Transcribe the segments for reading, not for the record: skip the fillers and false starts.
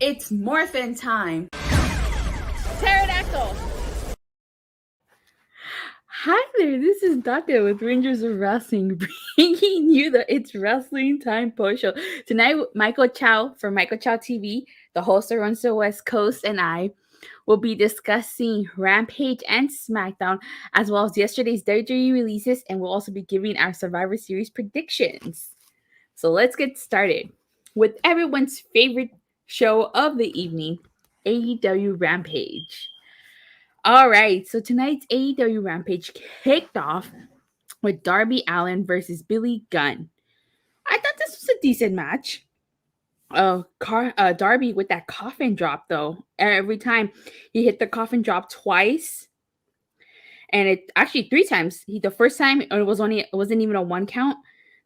It's morphin time. Pterodactyl. Hi there, this is Datila with Rangers of Wrestling, bringing you the It's Wrestling Time post show. Tonight, Michael Chow from Michael Chow TV, the host that runs the West Coast, and I will be discussing Rampage and Smackdown, as well as yesterday's WWE releases, and we'll also be giving our Survivor Series predictions. So let's get started with everyone's favorite show of the evening, AEW Rampage. All right, so tonight's AEW Rampage kicked off with Darby Allin versus Billy Gunn. I thought this was a decent match. Darby with that coffin drop, though. Every time he hit the coffin drop twice, and it actually three times. The first time it wasn't even a one count.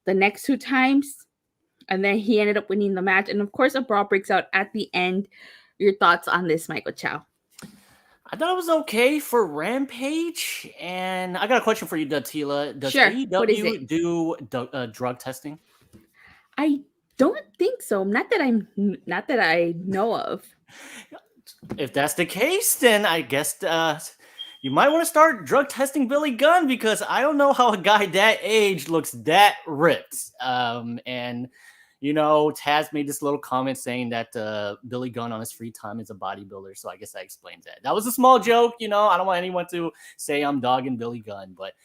The next two times, and then he ended up winning the match. And of course, a brawl breaks out at the end. Your thoughts on this, Michael Chow? I thought it was okay for Rampage, and I got a question for you, Datila. Does Sure. AEW do drug testing? I don't think so. Not that I know of. If that's the case, then I guess you might want to start drug testing Billy Gunn, because I don't know how a guy that age looks that ripped. And Taz made this little comment saying that Billy Gunn on his free time is a bodybuilder. So I guess that explains that. That was a small joke. I don't want anyone to say I'm dogging Billy Gunn. But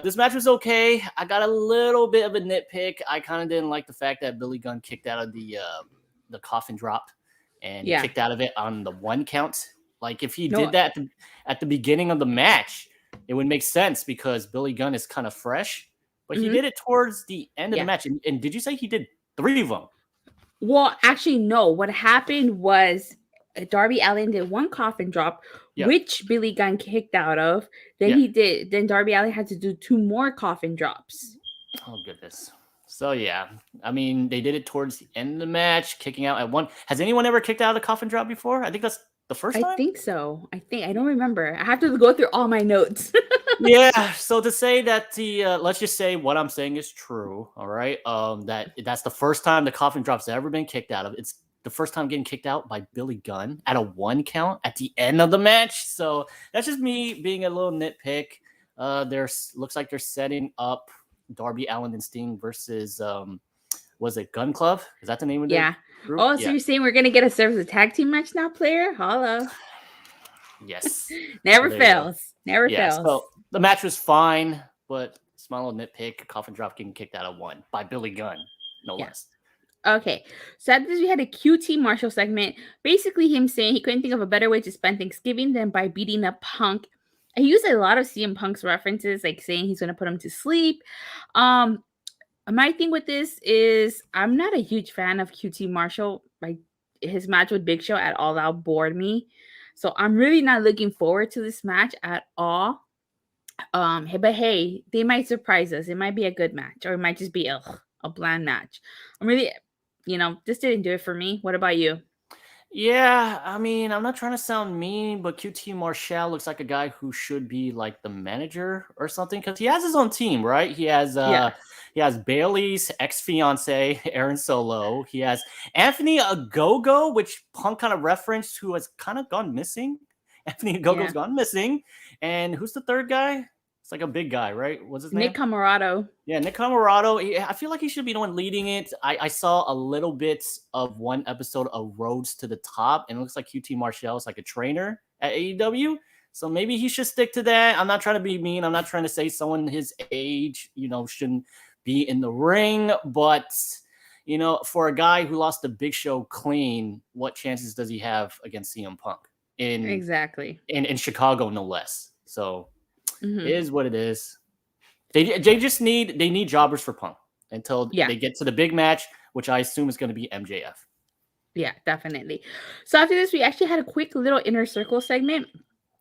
this match was okay. I got a little bit of a nitpick. I kind of didn't like the fact that Billy Gunn kicked out of the coffin drop and kicked out of it on the one count. Like, if he did that at the beginning of the match, it would make sense because Billy Gunn is kind of fresh. But he did it towards the end of the match. And did you say he did 3 of them? Well, actually, no. What happened was Darby Allin did one coffin drop, which Billy Gunn kicked out of. Then Then Darby Allin had to do 2 more coffin drops. Oh, goodness. So, I mean, they did it towards the end of the match, kicking out at one. Has anyone ever kicked out of the coffin drop before? I think that's the first time? I think so. I don't remember. I have to go through all my notes. Yeah, so to say that let's just say what I'm saying is true, all right? That's the first time the coffin drop's ever been kicked out of. It's the first time getting kicked out by Billy Gunn at a 1 count at the end of the match. So that's just me being a little nitpick. Looks like they're setting up Darby Allin and Sting versus was it Gun Club? Is that the name of the group? Oh, so you're saying we're gonna get a service tag team match now, player? Holla. Yes. Never fails. Never fails. So the match was fine, but small little nitpick, coffin drop getting kicked out of 1 by Billy Gunn, no less. Okay, so after this, we had a QT Marshall segment. Basically, him saying he couldn't think of a better way to spend Thanksgiving than by beating up Punk. He used a lot of CM Punk's references, like saying he's going to put him to sleep. My thing with this is I'm not a huge fan of QT Marshall. Like, his match with Big Show at All Out bored me. So I'm really not looking forward to this match at all. But hey, they might surprise us. It might be a good match, or it might just be a bland match. I'm really, this didn't do it for me. What about you? Yeah, I mean, I'm not trying to sound mean, but QT Marshall looks like a guy who should be like the manager or something, because he has his own team, right? He has Bailey's ex-fiance, Aaron Solo. He has Anthony Ogogo, which Punk kind of referenced, who has kind of gone missing. Anthony Ogogo's gone missing. And who's the third guy? It's like a big guy, right? What's his name? Nick Comoroto. Yeah, Nick Comoroto. I feel like he should be the one leading it. I saw a little bit of one episode of Roads to the Top, and it looks like QT Marshall is like a trainer at AEW. So maybe he should stick to that. I'm not trying to be mean. I'm not trying to say someone his age, shouldn't be in the ring. But, for a guy who lost the Big Show clean, what chances does he have against CM Punk? Exactly. In Chicago, no less. So it is what it is. They need jobbers for Punk until they get to the big match, which I assume is going to be MJF. Yeah, definitely. So after this, we actually had a quick little Inner Circle segment.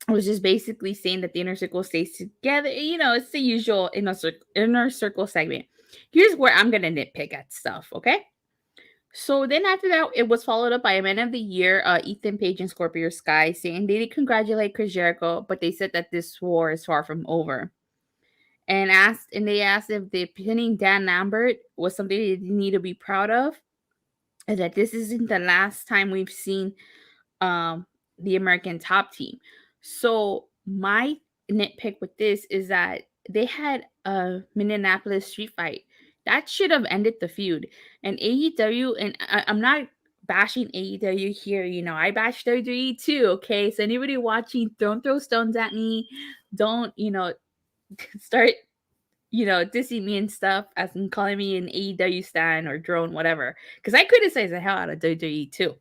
It was just basically saying that the Inner Circle stays together. It's the usual Inner Circle segment. Here's where I'm going to nitpick at stuff, okay? So then after that, it was followed up by a Man of the Year, Ethan Page and Scorpio Sky, saying they did congratulate Chris Jericho, but they said that this war is far from over. And they asked if the pinning Dan Lambert was something they need to be proud of. is that this isn't the last time we've seen um the American Top Team. So my nitpick with this is that they had a Minneapolis street fight that should have ended the feud. And AEW, and I'm not bashing AEW here, I bash WWE too. Okay, so anybody watching, don't throw stones at me. Don't start dissing me and stuff, as in calling me an AEW stan or drone, whatever. Because I criticize the hell out of WWE too.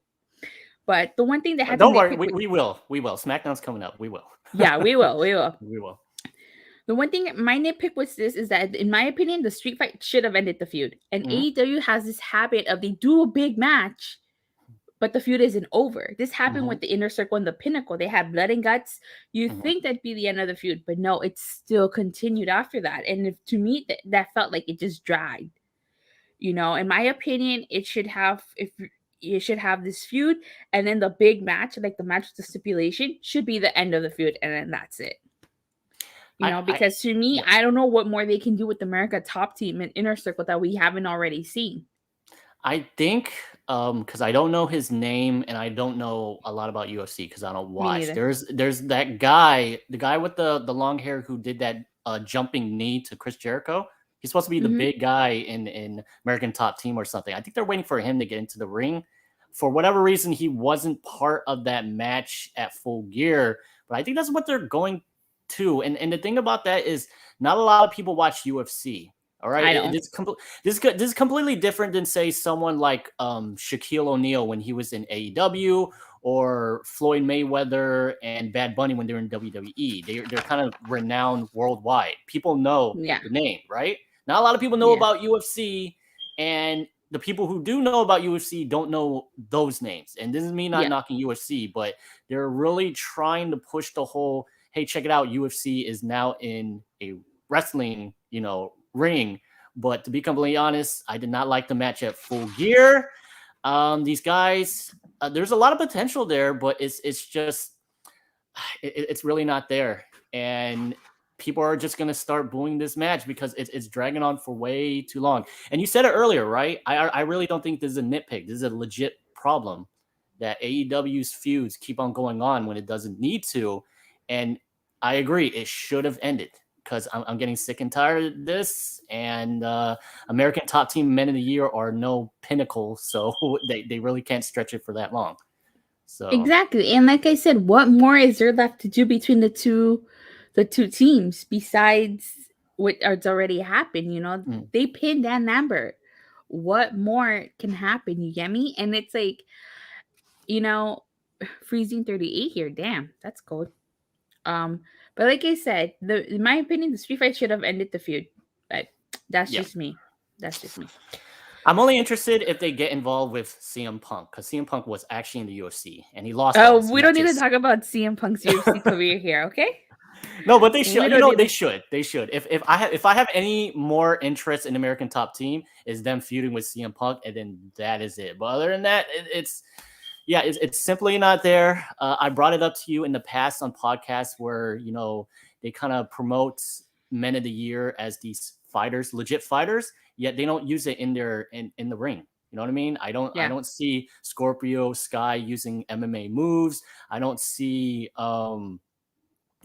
But the one thing that had to Don't worry, nitpick with, we will. We will. SmackDown's coming up. We will. yeah, we will, we will. We will. The one thing my nitpick with this is that, in my opinion, the street fight should have ended the feud. And AEW has this habit of, they do a big match, but the feud isn't over. This happened with the Inner Circle and the Pinnacle. They had blood and guts. You think that'd be the end of the feud, but no, it still continued after that. And to me, that felt like it just dragged. In my opinion, it should have this feud, and then the big match, like the match with the stipulation, should be the end of the feud, and then that's it. Because to me, I don't know what more they can do with the America Top Team and Inner Circle that we haven't already seen. I think because I don't know his name and I don't know a lot about UFC because I don't watch. There's that guy, the guy with the long hair who did that jumping knee to Chris Jericho. He's supposed to be the big guy in American Top Team or something. I think they're waiting for him to get into the ring. For whatever reason, he wasn't part of that match at Full Gear, but I think that's what they're going to. And the thing about that is not a lot of people watch UFC. All right, this is completely different than, say, someone like Shaquille O'Neal when he was in AEW, or Floyd Mayweather and Bad Bunny when they're in WWE. They're kind of renowned worldwide. People know the name, right? Not a lot of people know about UFC, and the people who do know about UFC don't know those names. And this is me not knocking UFC, but they're really trying to push the whole, hey, check it out, UFC is now in a wrestling, ring. But to be completely honest, I did not like the match at Full Gear. These guys, there's a lot of potential there, but it's just it's really not there, and people are just going to start booing this match because it's dragging on for way too long. And you said it earlier, right? I really don't think this is a nitpick. This is a legit problem that AEW's feuds keep on going on when it doesn't need to. And I agree, it should have ended because I'm getting sick and tired of this. And American Top Team Men of the Year are no pinnacle, so they really can't stretch it for that long. So exactly. And like I said, what more is there left to do between the two teams besides what's already happened? They pinned Dan Amber. What more can happen? You get me? And it's like, freezing 38 here. Damn, that's cold. But like I said, in my opinion, the street fight should have ended the feud. But that's just me. That's just me. I'm only interested if they get involved with CM Punk, because CM Punk was actually in the UFC and he lost. Oh, we don't need to talk about CM Punk's UFC career here, okay? No, but they should. They should. They should. If I have any more interest in American Top Team, is them feuding with CM Punk, and then that is it. But other than that, it's simply not there. I brought it up to you in the past on podcasts where they kind of promote Men of the Year as these fighters, legit fighters, yet they don't use it in the ring. You know what I mean? I don't see Scorpio Sky using MMA moves. I don't see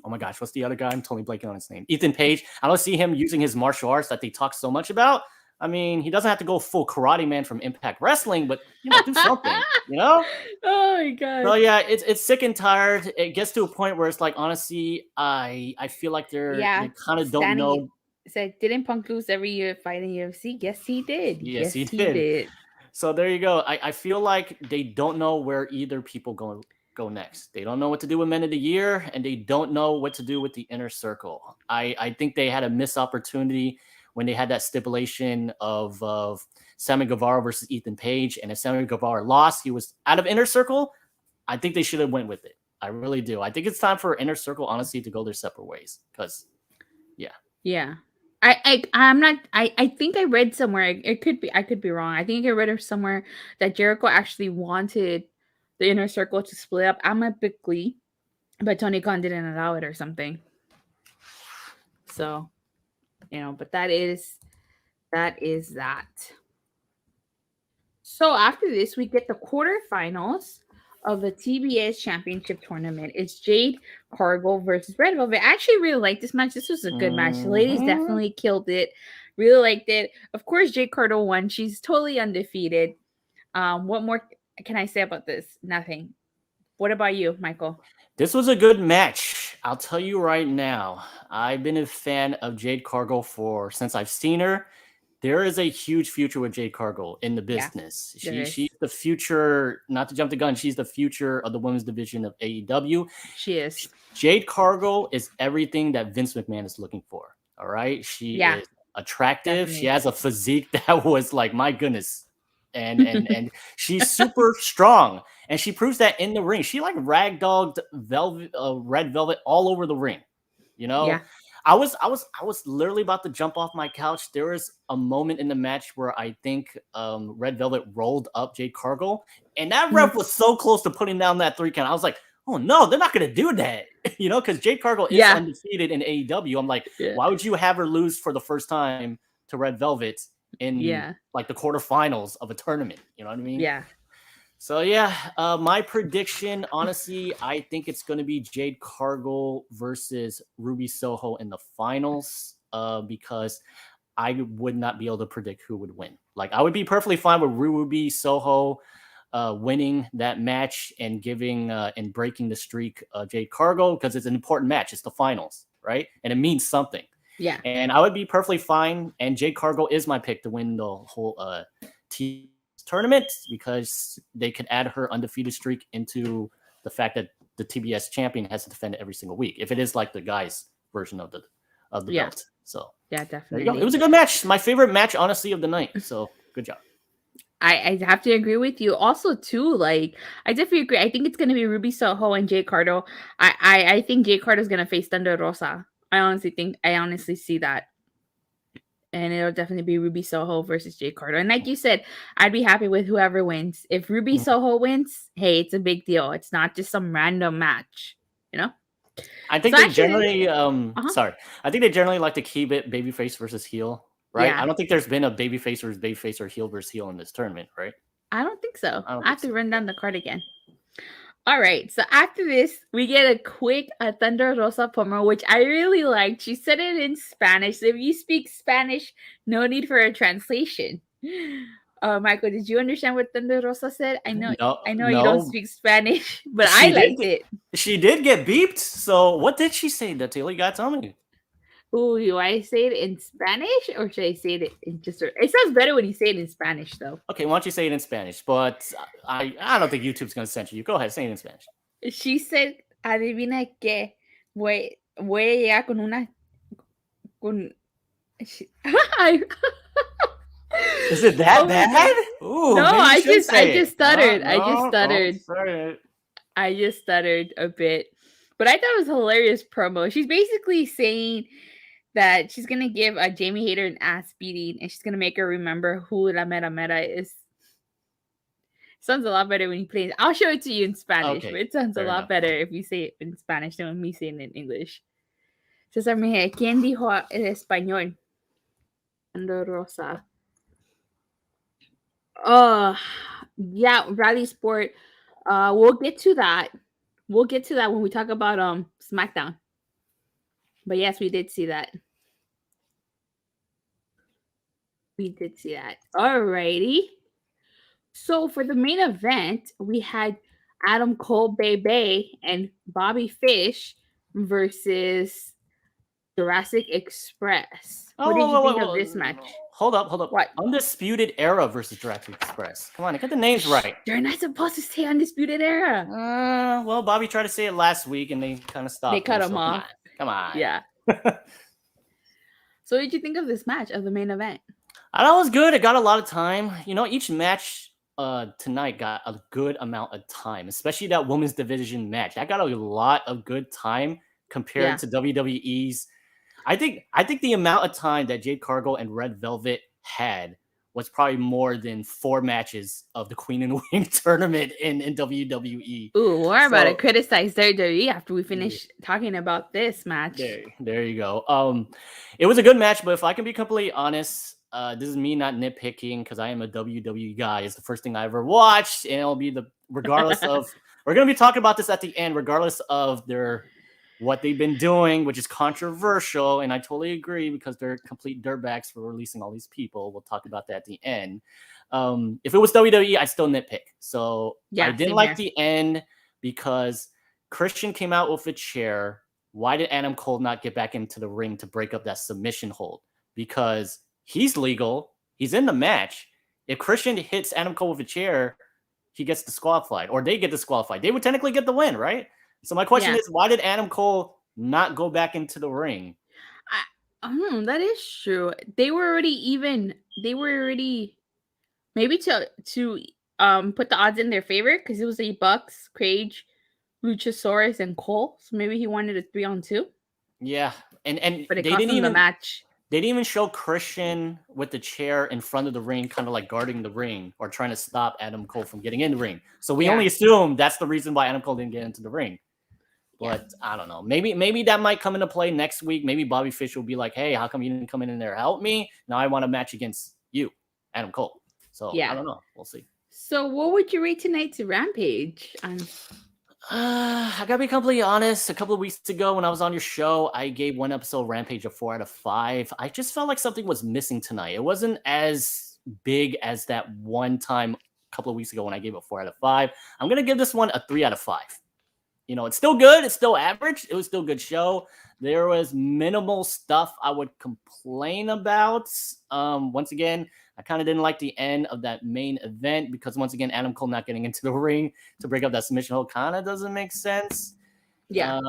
oh my gosh, what's the other guy? I'm totally blanking on his name. Ethan Page. I don't see him using his martial arts that they talk so much about. I mean, he doesn't have to go full Karate Man from Impact Wrestling, but do something, Oh my god. So yeah, it's sick and tired. It gets to a point where it's like, honestly, I feel like they kind of don't know. Said, didn't Punk lose every year fighting UFC? Yes, he did. Yes, he did. So there you go. I feel like they don't know where either people go next. They don't know what to do with Men of the Year, and they don't know what to do with the Inner Circle. I think they had a missed opportunity when they had that stipulation of Sammy Guevara versus Ethan Page, and if Sammy Guevara lost, he was out of Inner Circle. I think they should have went with it. I really do. I think it's time for Inner Circle, honestly, to go their separate ways. Because, yeah. I'm not. I think I read somewhere. It could be. I could be wrong. I think I read somewhere that Jericho actually wanted the Inner Circle to split up amicably, but Tony Khan didn't allow it or something. So, but that is that. So after this, we get the quarterfinals of the TBS Championship Tournament. It's Jade Cargo versus Red Velvet. I actually really liked this match. This was a good match. The ladies definitely killed it. Really liked it. Of course, Jade Cargo won. She's totally undefeated. What more can I say about this? Nothing. What about you, Michael? This was a good match. I'll tell you right now. I've been a fan of Jade Cargo since I've seen her. There is a huge future with Jade Cargo in the business. She's the future, not to jump the gun, she's the future of the women's division of AEW. She is. Jade Cargo is everything that Vince McMahon is looking for. All right. She is attractive. Definitely. She has a physique that was like, my goodness. And she's super strong. And she proves that in the ring. She like ragdogged Red Velvet all over the ring. You know? Yeah. I was literally about to jump off my couch. There was a moment in the match where I think Red Velvet rolled up Jade Cargo, and that ref was so close to putting down that 3 count. I was like, oh no, they're not gonna do that, you know, because Jade Cargo is undefeated in AEW. I'm like, why would you have her lose for the first time to Red Velvet in like the quarterfinals of a tournament? You know what I mean? Yeah. So yeah, my prediction, honestly, I think it's going to be Jade Cargo versus Ruby Soho in the finals, because I would not be able to predict who would win. Like, I would be perfectly fine with Ruby Soho winning that match and giving and breaking the streak of Jade Cargo, because it's an important match. It's the finals, right? And it means something. Yeah. And I would be perfectly fine. And Jade Cargo is my pick to win the whole tournament, because they could add her undefeated streak into the fact that the TBS champion has to defend it every single week, if it is like the guys version of the belt. So yeah, definitely. It was a good match. My favorite match, honestly, of the night. So good job. I have to agree with you. Also, too, like, I definitely agree. I think it's going to be Ruby Soho and Jade Cargo. I think Jade Cargo is going to face Thunder Rosa. I honestly see that. And it'll definitely be Ruby Soho versus Jade Cargo. And like you said, I'd be happy with whoever wins. If Ruby Soho wins, hey, it's a big deal. It's not just some random match, you know? I think they generally I think they generally like to keep it babyface versus heel, right? Yeah. I don't think there's been a babyface versus babyface or heel versus heel in this tournament, right? I don't think so. I have to run down the card again. All right, so after this, we get a quick Thunder Rosa promo, which I really liked. She said it in Spanish. So if you speak Spanish, no need for a translation. Michael, did you understand what Thunder Rosa said? I know you don't speak Spanish, but I liked it. She did get beeped. So what did she say, Datila? You gotta tell me. Ooh, do I say it in Spanish or should I say it in just? It sounds better when you say it in Spanish, though. Okay, why don't you say it in Spanish? But I don't think YouTube's gonna censor you. Go ahead, say it in Spanish. She said, "Adivina qué, voy a llegar con una Is it that bad? Ooh, no, I just stuttered. I just stuttered a bit. But I thought it was a hilarious promo. She's basically saying that she's going to give Jamie Hayter an ass beating, and she's going to make her remember who La Mera Mera is. Sounds a lot better when you play it. I'll show it to you in Spanish, but it sounds a lot better if you say it in Spanish than me saying it in English. Cesar Mejía, ¿quién dijo el español? Thunder Rosa. Yeah, Rally Sport. We'll get to that. We'll get to that when we talk about SmackDown. But yes, we did see that. Alrighty. So for the main event, we had Adam Cole Bay and Bobby Fish versus Jurassic Express. What did you think of this match? Hold up. What? Undisputed Era versus Jurassic Express. Come on, get the names right. They're not supposed to say Undisputed Era. Well, Bobby tried to say it last week and they kind of stopped. They cut him off. Come on. Yeah. So what did you think of this match, of the main event? I thought it was good. It got a lot of time. You know, each match tonight got a good amount of time, especially that women's division match. That got a lot of good time compared to WWE's. I think the amount of time that Jade Cargo and Red Velvet had was probably more than 4 matches of the Queen and Wing tournament in WWE. Ooh, we're about to criticize WWE after we finish talking about this match. There you go. It was a good match, but if I can be completely honest, this is me not nitpicking because I am a WWE guy. It's the first thing I ever watched, and it'll be regardless of we're gonna be talking about this at the end, regardless of what they've been doing, which is controversial, and I totally agree because they're complete dirtbags for releasing all these people. We'll talk about that at the end. If it was WWE, I'd still nitpick. So I didn't like the end because Christian came out with a chair. Why did Adam Cole not get back into the ring to break up that submission hold? Because he's legal. He's in the match. If Christian hits Adam Cole with a chair, he gets disqualified, or they get disqualified. They would technically get the win, right? So my question is, why did Adam Cole not go back into the ring? That is true. They were already even. They were already maybe to put the odds in their favor because it was a Bucks, Cage, Luchasaurus, and Cole. So maybe he wanted a 3-on-2. Yeah, and but they didn't even the match. They didn't even show Christian with the chair in front of the ring, kind of like guarding the ring or trying to stop Adam Cole from getting in the ring. So we only assume that's the reason why Adam Cole didn't get into the ring. But I don't know. Maybe that might come into play next week. Maybe Bobby Fish will be like, hey, how come you didn't come in there help me? Now I want a match against you, Adam Cole. So I don't know. We'll see. So what would you rate tonight's Rampage? I gotta be completely honest. A couple of weeks ago when I was on your show, I gave one episode of Rampage a 4 out of 5. I just felt like something was missing tonight. It wasn't as big as that one time a couple of weeks ago when I gave it a 4 out of 5. I'm gonna give this one a 3 out of 5. You know, it's still good. It's still average. It was still a good show. There was minimal stuff I would complain about. Once again, I kind of didn't like the end of that main event because, once again, Adam Cole not getting into the ring to break up that submission hold kind of doesn't make sense. Yeah.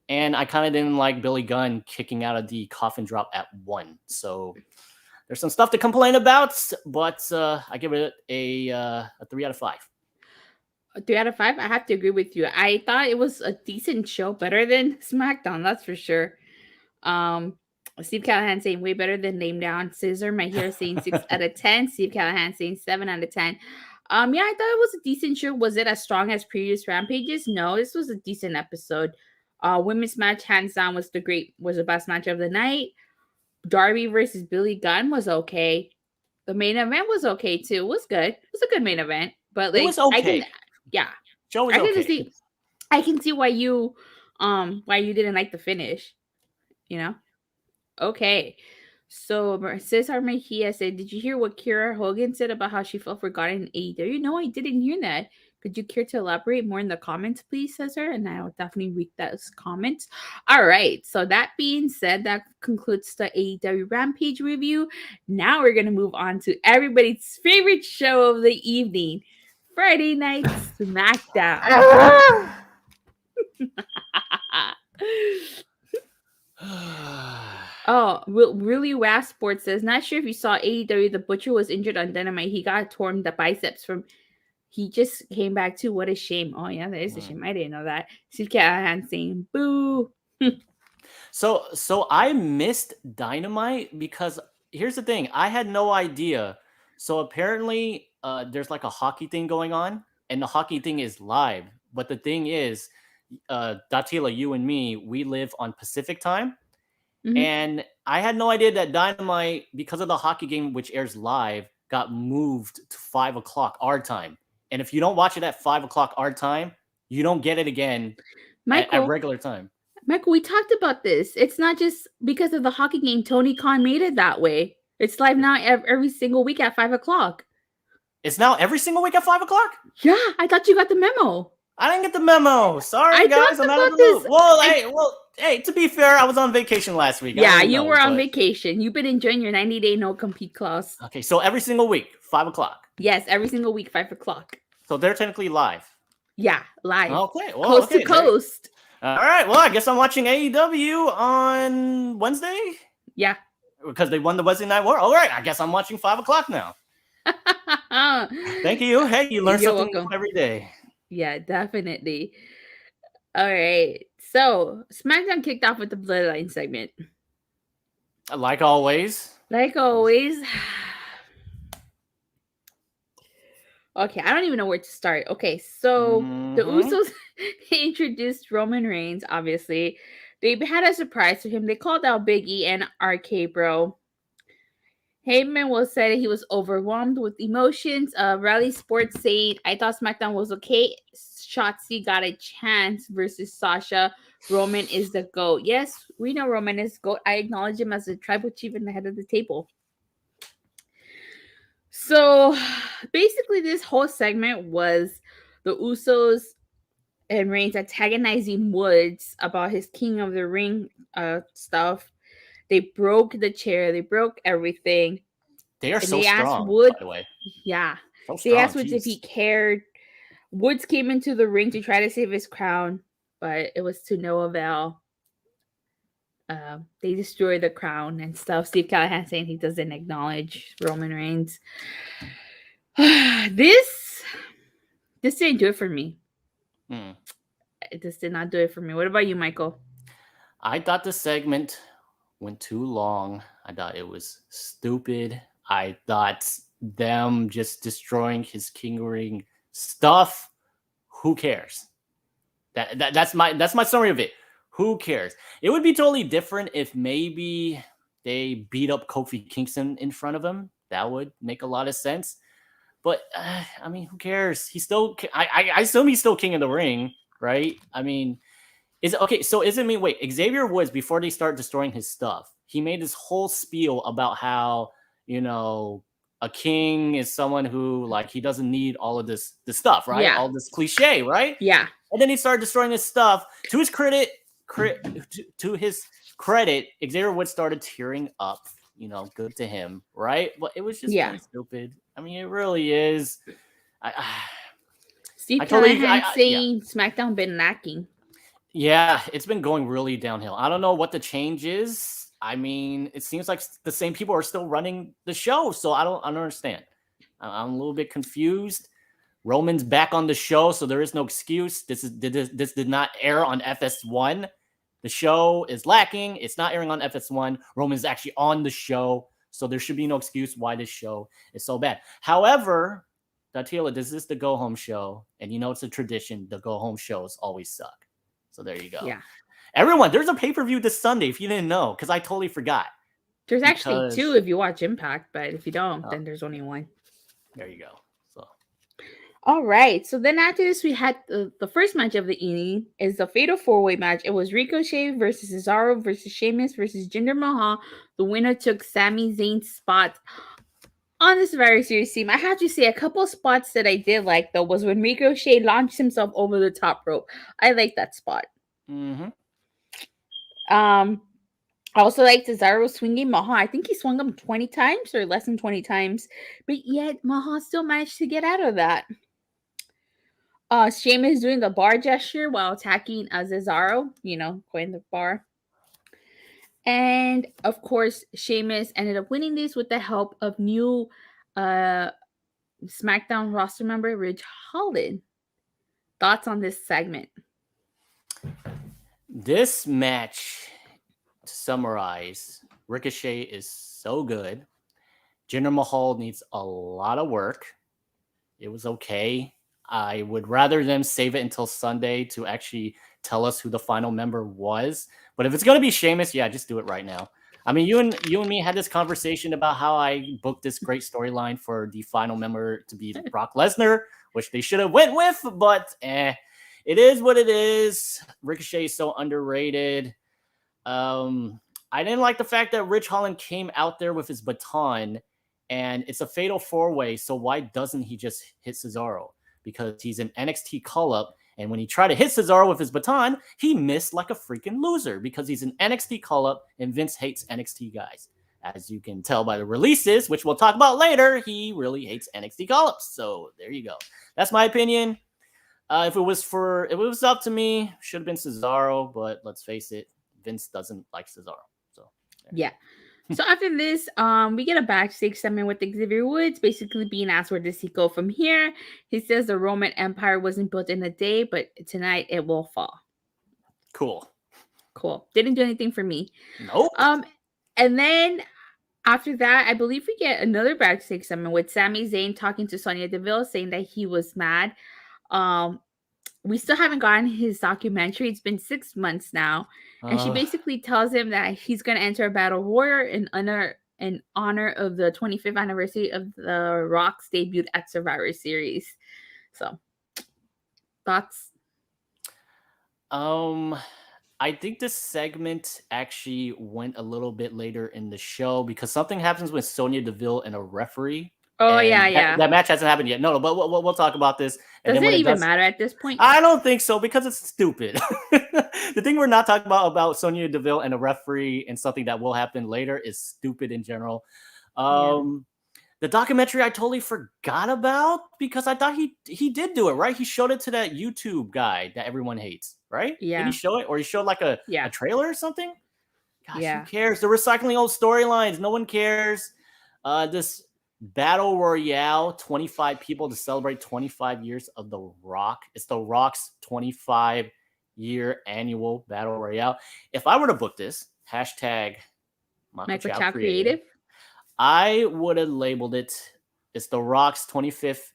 And I kind of didn't like Billy Gunn kicking out of the coffin drop at 1. So there's some stuff to complain about, but I give it a 3 out of 5. 3 out of 5? I have to agree with you. I thought it was a decent show, better than SmackDown, that's for sure. Steve Callahan saying way better than Name Down. Scissor, my hero saying 6 out of 10. Steve Callahan saying 7 out of 10. I thought it was a decent show. Was it as strong as previous Rampages? No, this was a decent episode. Women's match, hands down, was the best match of the night. Darby versus Billy Gunn was okay. The main event was okay too. It was good. It was a good main event. But like, it was okay. Show was okay. I can see why you didn't like the finish. You know? Okay. So Cesar Mejia said, did you hear what Kiera Hogan said about how she felt forgotten in AEW? No, I didn't hear that. Could you care to elaborate more in the comments, please, Cesar? And I'll definitely read those comments. All right. So that being said, that concludes the AEW Rampage review. Now we're going to move on to everybody's favorite show of the evening, Friday Night SmackDown. Really Wast Sports says, not sure if you saw AEW, the Butcher was injured on Dynamite. He got torn the biceps he just came back too. What a shame. Oh yeah, that is a shame. I didn't know that. Steve Callahan saying boo. So I missed Dynamite because here's the thing. I had no idea. So apparently there's like a hockey thing going on, and the hockey thing is live. But the thing is, Datila, you and me, we live on Pacific time. Mm-hmm. And I had no idea that Dynamite, because of the hockey game, which airs live, got moved to 5 o'clock our time. And if you don't watch it at 5 o'clock our time, you don't get it again at regular time. Michael, we talked about this. It's not just because of the hockey game. Tony Khan made it that way. It's live now every single week at 5 o'clock. It's now every single week at 5 o'clock? Yeah, I thought you got the memo. I didn't get the memo. Sorry, guys. I'm out of the loop. Hey, to be fair, I was on vacation last week. Yeah, you were on vacation. You've been enjoying your 90-day no-compete clause. Okay, so every single week, 5 o'clock. Yes, every single week, 5 o'clock. So they're technically live. Yeah, live. Okay, coast to coast. All right, well, I guess I'm watching AEW on Wednesday. Yeah. Because they won the Wednesday Night War. All right, I guess I'm watching 5 o'clock now. Thank you. Hey, you learn something new every day. Yeah, definitely. All right. So, SmackDown kicked off with the Bloodline segment. Like always. Like always. Okay, I don't even know where to start. Okay, so the Usos introduced Roman Reigns, obviously. They had a surprise for him. They called out Big E and RK Bro. Heyman will say that he was overwhelmed with emotions. Rally Sports said, I thought SmackDown was okay. Shotzi got a chance versus Sasha. Roman is the GOAT. Yes, we know Roman is GOAT. I acknowledge him as the tribal chief and the head of the table. So basically, this whole segment was the Usos and Reigns antagonizing Woods about his King of the Ring stuff. They broke the chair, they broke everything. They are And so they asked strong, Woods, by the way. yeah. So They strong. asked Woods if he cared. Woods came into the ring to try to save his crown, but it was to no avail. They destroyed the crown and stuff. Steve Callahan saying he doesn't acknowledge Roman Reigns. This didn't do it for me. This did not do it for me. What about you, Michael? I thought the segment went too long. I thought it was stupid. I thought them just destroying his King Ring stuff. Who cares? That's my summary of it. Who cares? It would be totally different if maybe they beat up Kofi Kingston in front of him. That would make a lot of sense. But I mean, who cares? He's still. I assume he's still King of the Ring, right? I mean, is it okay? So is it me? Wait, Xavier Woods, before they start destroying his stuff, he made this whole spiel about how a king is someone who like he doesn't need all of this stuff, right? Yeah. All this cliche, right? Yeah. And then he started destroying his stuff. To his credit, Xavier Woods started tearing up. Good to him, right? But it was just kind of stupid. I mean, it really is. Steve Callahan saying SmackDown been lacking. Yeah, it's been going really downhill. I don't know what the change is. I mean, it seems like the same people are still running the show, so I don't understand. I'm a little bit confused. Roman's back on the show, so there is no excuse. This did not air on FS1. The show is lacking. It's not airing on FS1. Roman's actually on the show, so there should be no excuse why this show is so bad. However, Datila, this is the go-home show, and it's a tradition. The go-home shows always suck. So there you go. Yeah. Everyone, there's a pay-per-view this Sunday if you didn't know, because I totally forgot. There's actually two if you watch Impact, but if you don't, then there's only one. There you go. All right. So then after this, we had the first match of the evening is the Fatal 4-Way match. It was Ricochet versus Cesaro versus Sheamus versus Jinder Mahal. The winner took Sami Zayn's spot on this very serious team. I have to say a couple of spots that I did like, though, was when Ricochet launched himself over the top rope. I like that spot. Mm-hmm. I also like Cesaro swinging Mahal. I think he swung him 20 times or less than 20 times. But yet, Mahal still managed to get out of that. Sheamus doing the bar gesture while attacking Cesaro, going the bar. And, of course, Sheamus ended up winning this with the help of new SmackDown roster member Ridge Holland. Thoughts on this segment? This match, to summarize, Ricochet is so good. Jinder Mahal needs a lot of work. It was okay. I would rather them save it until Sunday to actually tell us who the final member was. But if it's going to be Sheamus, yeah, just do it right now. I mean, you and me had this conversation about how I booked this great storyline for the final member to be Brock Lesnar, which they should have went with, but it is what it is. Ricochet is so underrated. I didn't like the fact that Ridge Holland came out there with his baton, and it's a fatal 4-way, so why doesn't he just hit Cesaro? Because he's an NXT call-up, and when he tried to hit Cesaro with his baton, he missed like a freaking loser because he's an NXT call-up, and Vince hates NXT guys. As you can tell by the releases, which we'll talk about later, he really hates NXT call-ups. So there you go. That's my opinion. If it was up to me, should have been Cesaro, but let's face it, Vince doesn't like Cesaro. So yeah. So after this, we get a backstage segment with Xavier Woods basically being asked where does he go from here. He says the Roman Empire wasn't built in a day, but tonight it will fall. Cool. Didn't do anything for me. Nope. And then after that, I believe we get another backstage segment with Sami Zayn talking to Sonya Deville, saying that he was mad. We still haven't gotten his documentary. It's been 6 months now. And she basically tells him that he's going to enter a battle royal in in honor of the 25th anniversary of The Rock's debut at Survivor Series. So, thoughts? I think this segment actually went a little bit later in the show because something happens with Sonya Deville and a referee. Oh, and yeah. That match hasn't happened yet. No, but we'll talk about this. And Does then it when even matter at this point? I don't think so because it's stupid. The thing we're not talking about Sonya Deville and a referee and something that will happen later is stupid in general. The documentary I totally forgot about because I thought he did do it, right? He showed it to that YouTube guy that everyone hates, right? Yeah. Did he show it? Or he showed like a trailer or something? Gosh, who cares? They're recycling old storylines. No one cares. This Battle Royale, 25 people to celebrate 25 years of The Rock. It's The Rock's 25-year annual Battle Royale. If I were to book this, hashtag Michael Chow Creative, I would have labeled it, it's The Rock's 25th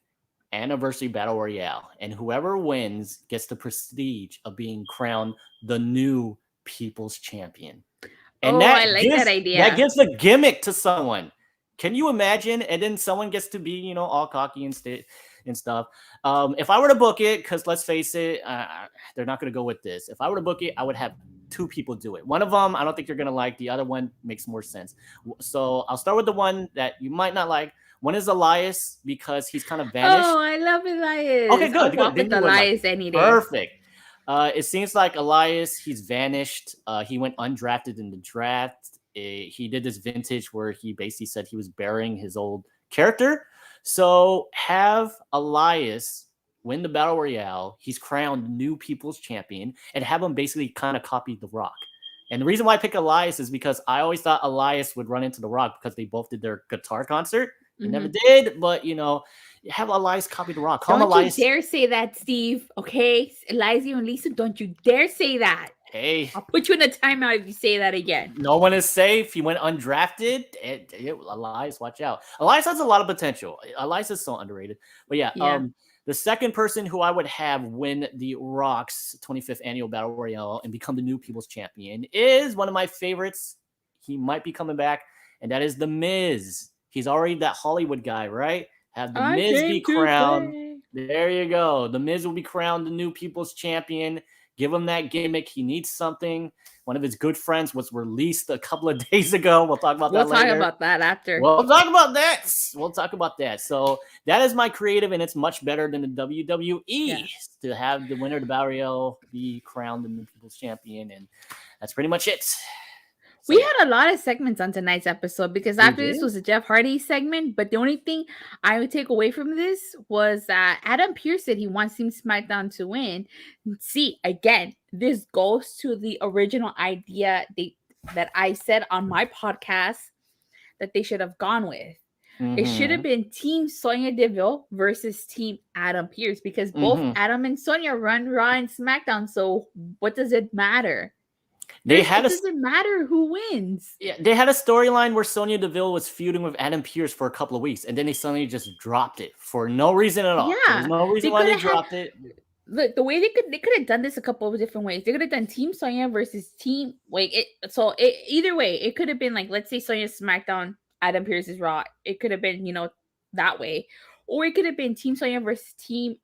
anniversary Battle Royale. And whoever wins gets the prestige of being crowned the new People's Champion. And I like that idea. That gives a gimmick to someone. Can you imagine? And then someone gets to be, all cocky and stuff. If I were to book it, because let's face it, they're not going to go with this. If I were to book it, I would have two people do it. One of them, I don't think you're going to like. The other one makes more sense. So I'll start with the one that you might not like. One is Elias because he's kind of vanished. Oh, I love Elias. Okay, good. I'll with Elias any day. Perfect. It seems like Elias, he's vanished. He went undrafted in the draft. He did this vintage where he basically said he was burying his old character. So have Elias win the Battle Royale. He's crowned new People's Champion and have him basically kind of copy The Rock. And the reason why I pick Elias is because I always thought Elias would run into The Rock because they both did their guitar concert. They never did, but have Elias copy The Rock. Don't you dare say that, Steve. Okay, Elias and Lisa, don't you dare say that. Hey, I'll put you in a timeout if you say that again. No one is safe. He went undrafted. Elias, watch out. Elias has a lot of potential. Elias is so underrated. But the second person who I would have win the Rock's 25th annual Battle Royale and become the new People's Champion is one of my favorites. He might be coming back, and that is The Miz. He's already that Hollywood guy, right? Have The Miz be crowned. There you go. The Miz will be crowned the new People's Champion. Give him that gimmick. He needs something. One of his good friends was released a couple of days ago. We'll talk about that later. We'll talk about that after. We'll talk about that. So that is my creative, and it's much better than the WWE to have the winner of the Battle Royale be crowned the new People's Champion, and that's pretty much it. We had a lot of segments on tonight's episode because after this was a Jeff Hardy segment, but the only thing I would take away from this was that Adam Pearce said he wants Team SmackDown to win. See, again, this goes to the original idea that I said on my podcast that they should have gone with. It should have been Team Sonya Deville versus Team Adam Pearce because both Adam and Sonya run Raw and SmackDown. So what does it matter? It doesn't matter who wins. Yeah, they had a storyline where Sonya Deville was feuding with Adam Pearce for a couple of weeks, and then they suddenly just dropped it for no reason at all. Yeah, there's no reason why they dropped it. Look, the way they could have done this a couple of different ways. They could have done Team Sonya versus Team either way, it could have been like, let's say Sonya SmackDown, Adam Pearce is Raw. It could have been that way, or it could have been Team Sonya versus Team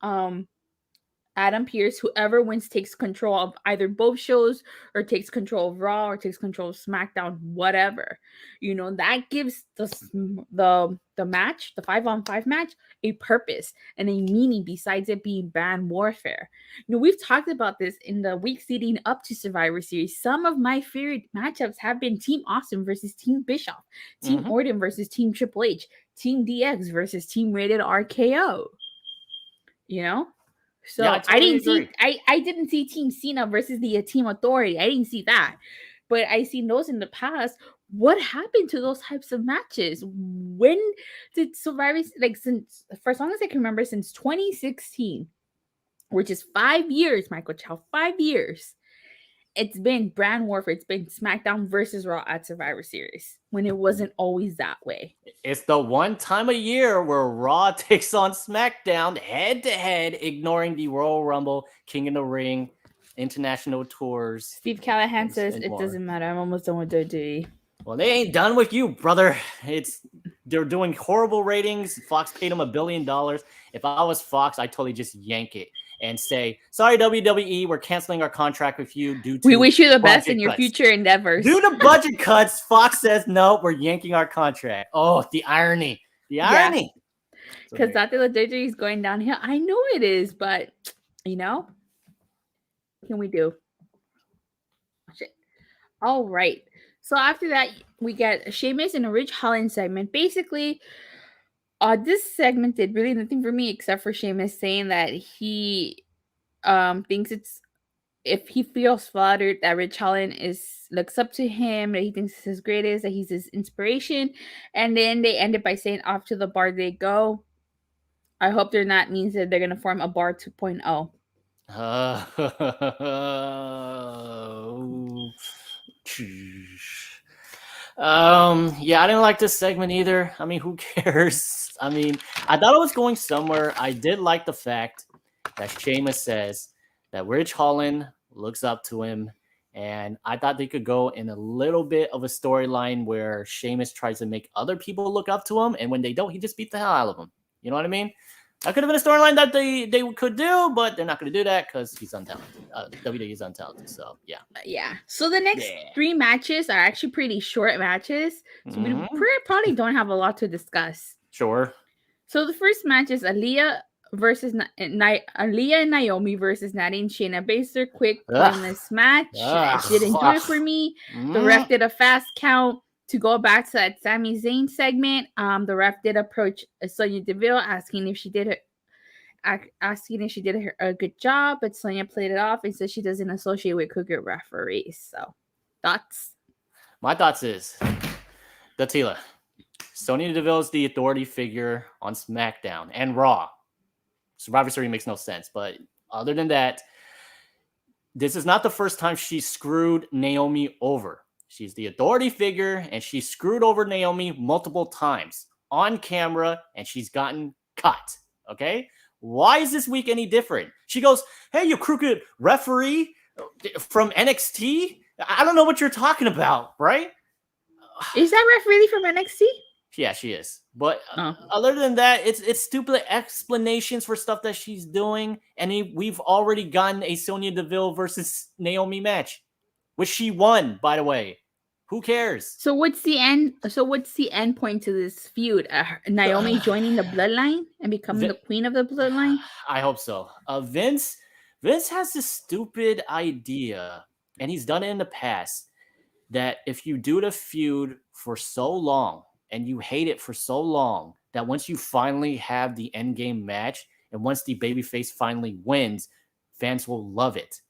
Adam Pearce. Whoever wins takes control of either both shows or takes control of Raw or takes control of SmackDown, whatever. That gives the match, the 5-on-5 match, a purpose and a meaning besides it being brand warfare. We've talked about this in the weeks leading up to Survivor Series. Some of my favorite matchups have been Team Austin versus Team Bischoff, Team Orton versus Team Triple H, Team DX versus Team Rated RKO. So yeah, I didn't see Team Cena versus the Team Authority. I didn't see that. But I seen those in the past. What happened to those types of matches? When did Survivor, since, for as long as I can remember, since 2016, which is 5 years, Michael Chow, 5 years, it's been brand warfare. It's been SmackDown versus Raw at Survivor Series when it wasn't always that way. It's the one time a year where Raw takes on SmackDown head to head, ignoring the Royal Rumble, King of the Ring, international tours. Steve Callahan says it doesn't matter. I'm almost done with WWE. Well, they ain't done with you, brother. They're doing horrible ratings. Fox paid them $1 billion. If I was Fox, I'd totally just yank it and say, sorry, WWE, we're canceling our contract with you due to We wish you the best budget in your cuts. future endeavors. Due to budget cuts, Fox says, no, we're yanking our contract. Oh, the irony. The irony. Because Datila Dirty is going downhill. I know it is, but, what can we do? Shit. All right. So after that, we get Sheamus and a Ridge Holland segment. Basically, this segment did really nothing for me except for Sheamus saying that he thinks it's, if he feels flattered that Ridge Holland looks up to him, that he thinks it's his greatest, that he's his inspiration. And then they ended by saying, off to the bar they go. I hope that means that they're going to form a bar 2.0. Yeah, I didn't like this segment either. I mean, who cares? I mean, I thought it was going somewhere. I did like the fact that Sheamus says that Ridge Holland looks up to him, and I thought they could go in a little bit of a storyline where Sheamus tries to make other people look up to him, and when they don't, he just beats the hell out of them. You know what I mean? That could have been a storyline that they could do, but they're not going to do that because he's untalented. WWE is untalented, so yeah. Yeah. So the next 3 matches are actually pretty short matches, so we probably don't have a lot to discuss. Sure. So the first match is Aliyah and Naomi versus Nattie and Shayna. Baszler, quick, pointless match. Didn't do it for me. The ref did a fast count. To go back to that Sami Zayn segment, the ref did approach Sonya Deville asking if she did a good job, but Sonya played it off and said she doesn't associate with crooked referees. So, thoughts? My thoughts is Datila. Sonya Deville is the authority figure on SmackDown and Raw. Survivor Series makes no sense, but other than that, this is not the first time she screwed Naomi over. She's the authority figure, and she screwed over Naomi multiple times on camera, and she's gotten cut, okay? Why is this week any different? She goes, hey, you crooked referee from NXT? I don't know what you're talking about, right? Is that ref really from NXT? Yeah, she is. But other than that, it's stupid explanations for stuff that she's doing, and we've already gotten a Sonya Deville versus Naomi match, which she won, by the way. Who cares? So what's the end? So what's the end point to this feud? Naomi joining the Bloodline and becoming the queen of the Bloodline? I hope so. Vince has this stupid idea, and he's done it in the past, that if you do the feud for so long and you hate it for so long, that once you finally have the end game match and once the babyface finally wins, fans will love it.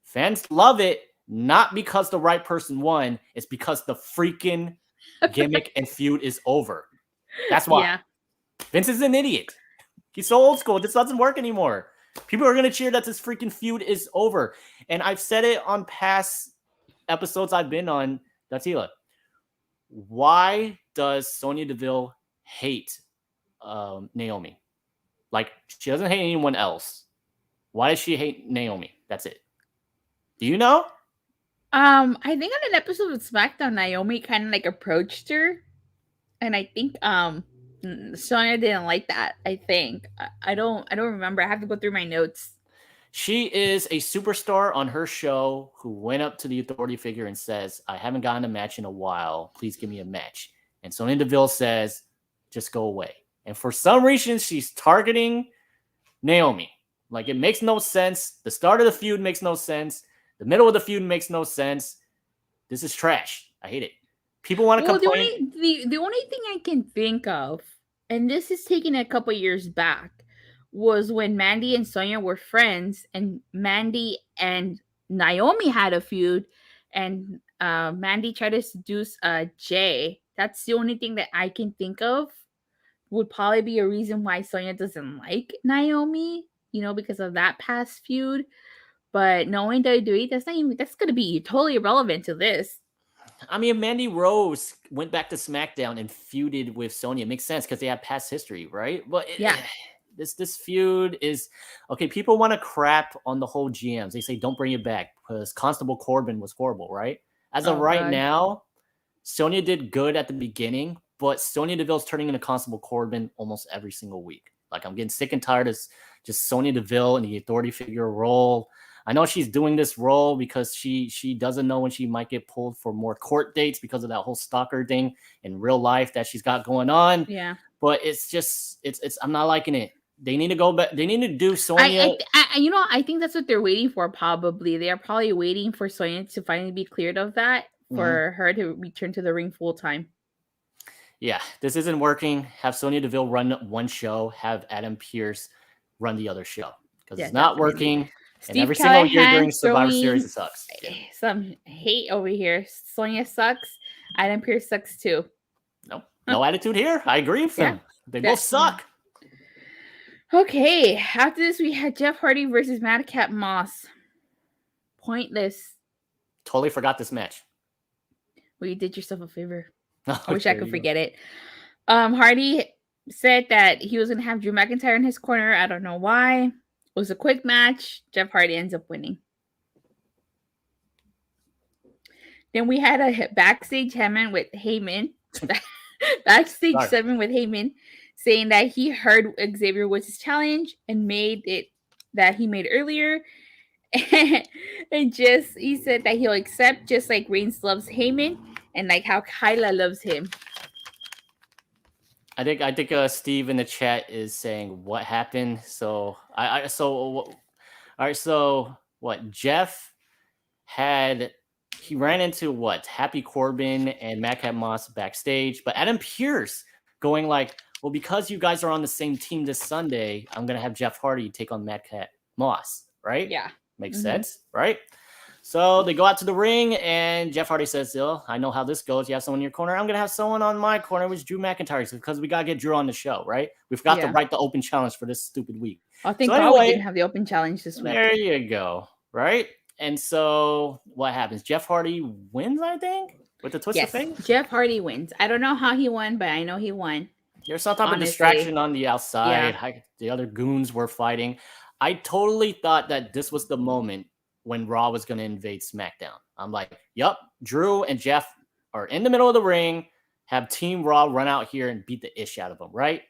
Fans love it. Not because the right person won, it's because the freaking gimmick and feud is over. That's why. Yeah. Vince is an idiot. He's so old school. This doesn't work anymore. People are going to cheer that this freaking feud is over. And I've said it on past episodes I've been on, Datila. Why does Sonya Deville hate Naomi? Like, she doesn't hate anyone else. Why does she hate Naomi? That's it. Do you know? I think on an episode of SmackDown, Naomi kind of like approached her, and I think Sonya didn't like that. I think I don't remember. I have to go through my notes. She is a superstar on her show who went up to the authority figure and says, "I haven't gotten a match in a while. Please give me a match." And Sonya Deville says, "Just go away." And for some reason, she's targeting Naomi. Like, it makes no sense. The start of the feud makes no sense. The middle of the feud makes no sense. This is trash. I hate it. People want to complain. The only thing I can think of, and this is taking a couple years back, was when Mandy and Sonya were friends, and Mandy and Naomi had a feud, and Mandy tried to seduce Jay. That's the only thing that I can think of would probably be a reason why Sonya doesn't like Naomi, because of that past feud. But knowing WWE, that's going to be totally irrelevant to this. I mean, Mandy Rose went back to SmackDown and feuded with Sonya. It makes sense because they have past history, right? But this feud is okay. People want to crap on the whole GMs. They say don't bring it back because Constable Corbin was horrible, right? As of right now, Sonya did good at the beginning, but Sonya Deville's turning into Constable Corbin almost every single week. Like, I'm getting sick and tired of just Sonya Deville in the authority figure role. I know she's doing this role because she doesn't know when she might get pulled for more court dates because of that whole stalker thing in real life that she's got going on. Yeah. But it's just I'm not liking it. They need to go back. They need to do Sonya. I think that's what they're waiting for. Probably they are probably waiting for Sonya to finally be cleared of that for her to return to the ring full time. Yeah, this isn't working. Have Sonya Deville run one show. Have Adam Pearce run the other show because it's not working. Steve and every single year during Survivor throwing Series, it sucks. Yeah. Some hate over here. Sonya sucks. Adam Pearce sucks too. No attitude here. I agree with them. They both suck. Okay, after this we had Jeff Hardy versus MAdcap Moss. Pointless. Totally forgot this match. Well, you did yourself a favor. I wish I could forget it. Hardy said that he was going to have Drew McIntyre in his corner. I don't know why. It was a quick match. Jeff Hardy ends up winning. Then we had a backstage segment with Heyman. Backstage segment with Heyman saying that he heard Xavier Woods' challenge and made it that he made earlier. And just he said that he'll accept just like Reigns loves Heyman and like how Kyla loves him. I think Steve in the chat is saying what happened. So all right. So what Jeff he ran into what Happy Corbin and MAdcap Moss backstage, but Adam Pearce going like, well, because you guys are on the same team this Sunday, I'm gonna have Jeff Hardy take on MAdcap Moss, right? Yeah, makes sense, right? So they go out to the ring, and Jeff Hardy says, "Oh, I know how this goes. You have someone in your corner. I'm gonna have someone on my corner, which is Drew McIntyre, because we gotta get Drew on the show, right? We forgot to write the open challenge for this stupid week. I think we didn't have the open challenge this week. There you go, right? And so what happens? Jeff Hardy wins, I think, with the twist of fate. Jeff Hardy wins. I don't know how he won, but I know he won. There's some type of distraction on the outside. Yeah. The other goons were fighting. I totally thought that this was the moment when Raw was going to invade SmackDown. I'm like, yep, Drew and Jeff are in the middle of the ring, have Team Raw run out here and beat the ish out of them, right?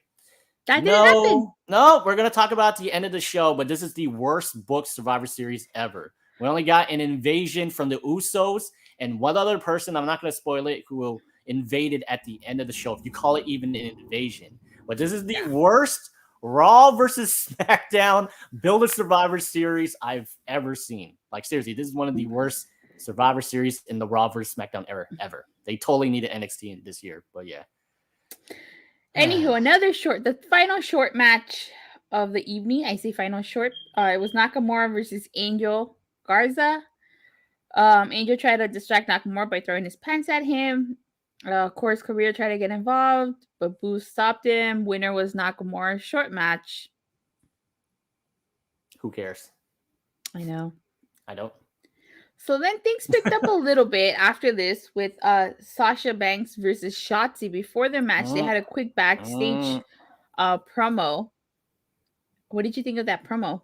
That didn't happen. No, we're going to talk about the end of the show, but this is the worst booked Survivor Series ever. We only got an invasion from the Usos and one other person, I'm not going to spoil it, who invaded at the end of the show, if you call it even an invasion. But this is the worst Raw versus SmackDown Build a Survivor Series I've ever seen. Like, seriously, this is one of the worst Survivor Series in the Raw versus SmackDown era ever. They totally needed NXT this year, but yeah. Anywho, the final short match of the evening. I say final short. It was Nakamura versus Angel Garza. Angel tried to distract Nakamura by throwing his pants at him. Of course, Carrillo tried to get involved, but Boo stopped him. Winner was Nakamura. Short match. Who cares? I know. I don't. So then things picked up a little bit after this with Sasha Banks versus Shotzi. Before their match, they had a quick backstage promo. What did you think of that promo?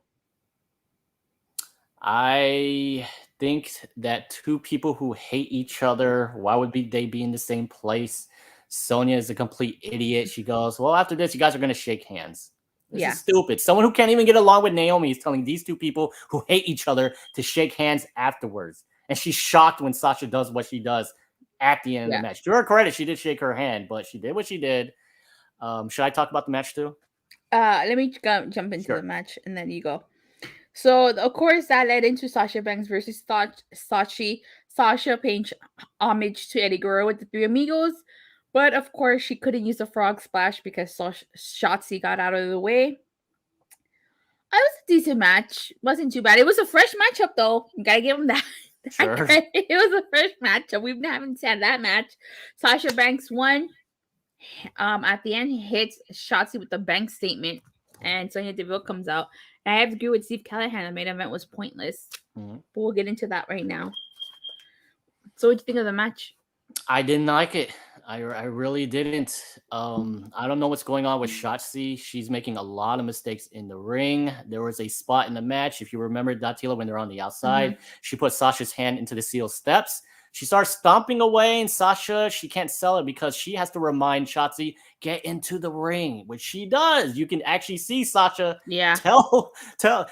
I think that two people who hate each other, why would they be in the same place? Sonya is a complete idiot. She goes, well, after this, you guys are going to shake hands. This is stupid. Someone who can't even get along with Naomi is telling these two people who hate each other to shake hands afterwards. And she's shocked when Sasha does what she does at the end of the match. To her credit, she did shake her hand, but she did what she did. Should I talk about the match too? Let me jump into the match and then you go. So, of course, that led into Sasha Banks versus Sasha paying homage to Eddie Guerrero with the Three Amigos. But, of course, she couldn't use the frog splash because Shotzi got out of the way. It was a decent match. Wasn't too bad. It was a fresh matchup, though. You gotta give them that. Sure. It was a fresh matchup. We haven't had that match. Sasha Banks won. At the end, he hits Shotzi with the bank statement. And Sonya Deville comes out. And I have to agree with Steve Callahan. The main event was pointless. But we'll get into that right now. So what do you think of the match? I didn't like it. I really didn't. I don't know what's going on with Shotzi. She's making a lot of mistakes in the ring. There was a spot in the match, if you remember Datila, when they're on the outside. She put Sasha's hand into the steel steps. She starts stomping away, and Sasha, she can't sell it because she has to remind Shotzi, get into the ring, which she does. You can actually see Sasha tell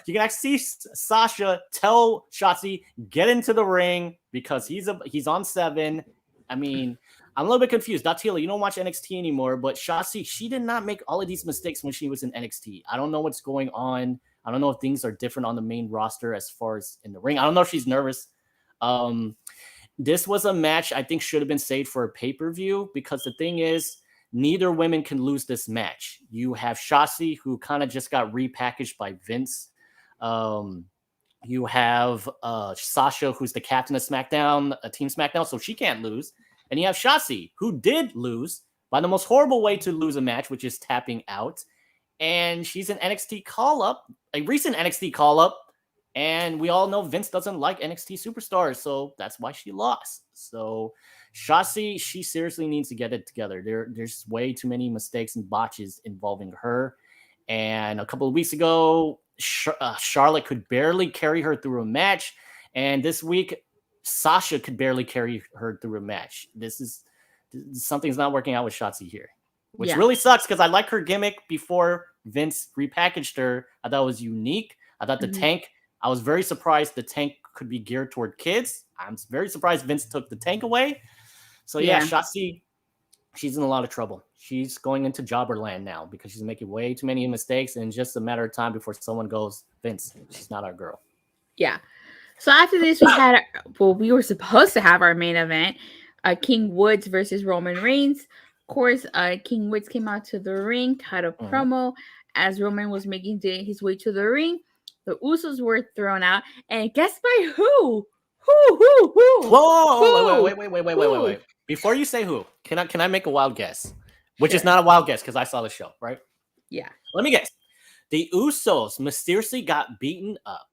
you can actually see Sasha tell Shotzi, get into the ring because he's on 7. I mean, I'm a little bit confused. Datila, you don't watch NXT anymore, but Shotzi, she did not make all of these mistakes when she was in NXT. I don't know what's going on. I don't know if things are different on the main roster as far as in the ring. I don't know if she's nervous. This was a match I think should have been saved for a pay-per-view because the thing is, neither women can lose this match. You have Shotzi, who kind of just got repackaged by Vince. You have Sasha, who's the captain of SmackDown, Team SmackDown, so she can't lose. And you have Shotzi, who did lose by the most horrible way to lose a match, which is tapping out. And she's an NXT call-up, a recent NXT call-up. And we all know Vince doesn't like NXT superstars, so that's why she lost. So Shotzi, she seriously needs to get it together. There's way too many mistakes and botches involving her. And a couple of weeks ago, Charlotte could barely carry her through a match. And this week, Sasha could barely carry her through a match. Something's not working out with Shotzi here, which really sucks because I like her gimmick before Vince repackaged her. I thought it was unique. I thought the tank, I was very surprised the tank could be geared toward kids. I'm very surprised Vince took the tank away. So Shotzi, she's in a lot of trouble. She's going into jobber land now because she's making way too many mistakes, and it's just a matter of time before someone goes, Vince, she's not our girl. Yeah. So after this, we were supposed to have our main event, King Woods versus Roman Reigns. Of course, King Woods came out to the ring, cut a promo as Roman was making his way to the ring. The Usos were thrown out, and guess by who? Who? Whoa! Wait! Before you say who, can I make a wild guess? Which is not a wild guess because I saw the show, right? Yeah. Let me guess. The Usos mysteriously got beaten up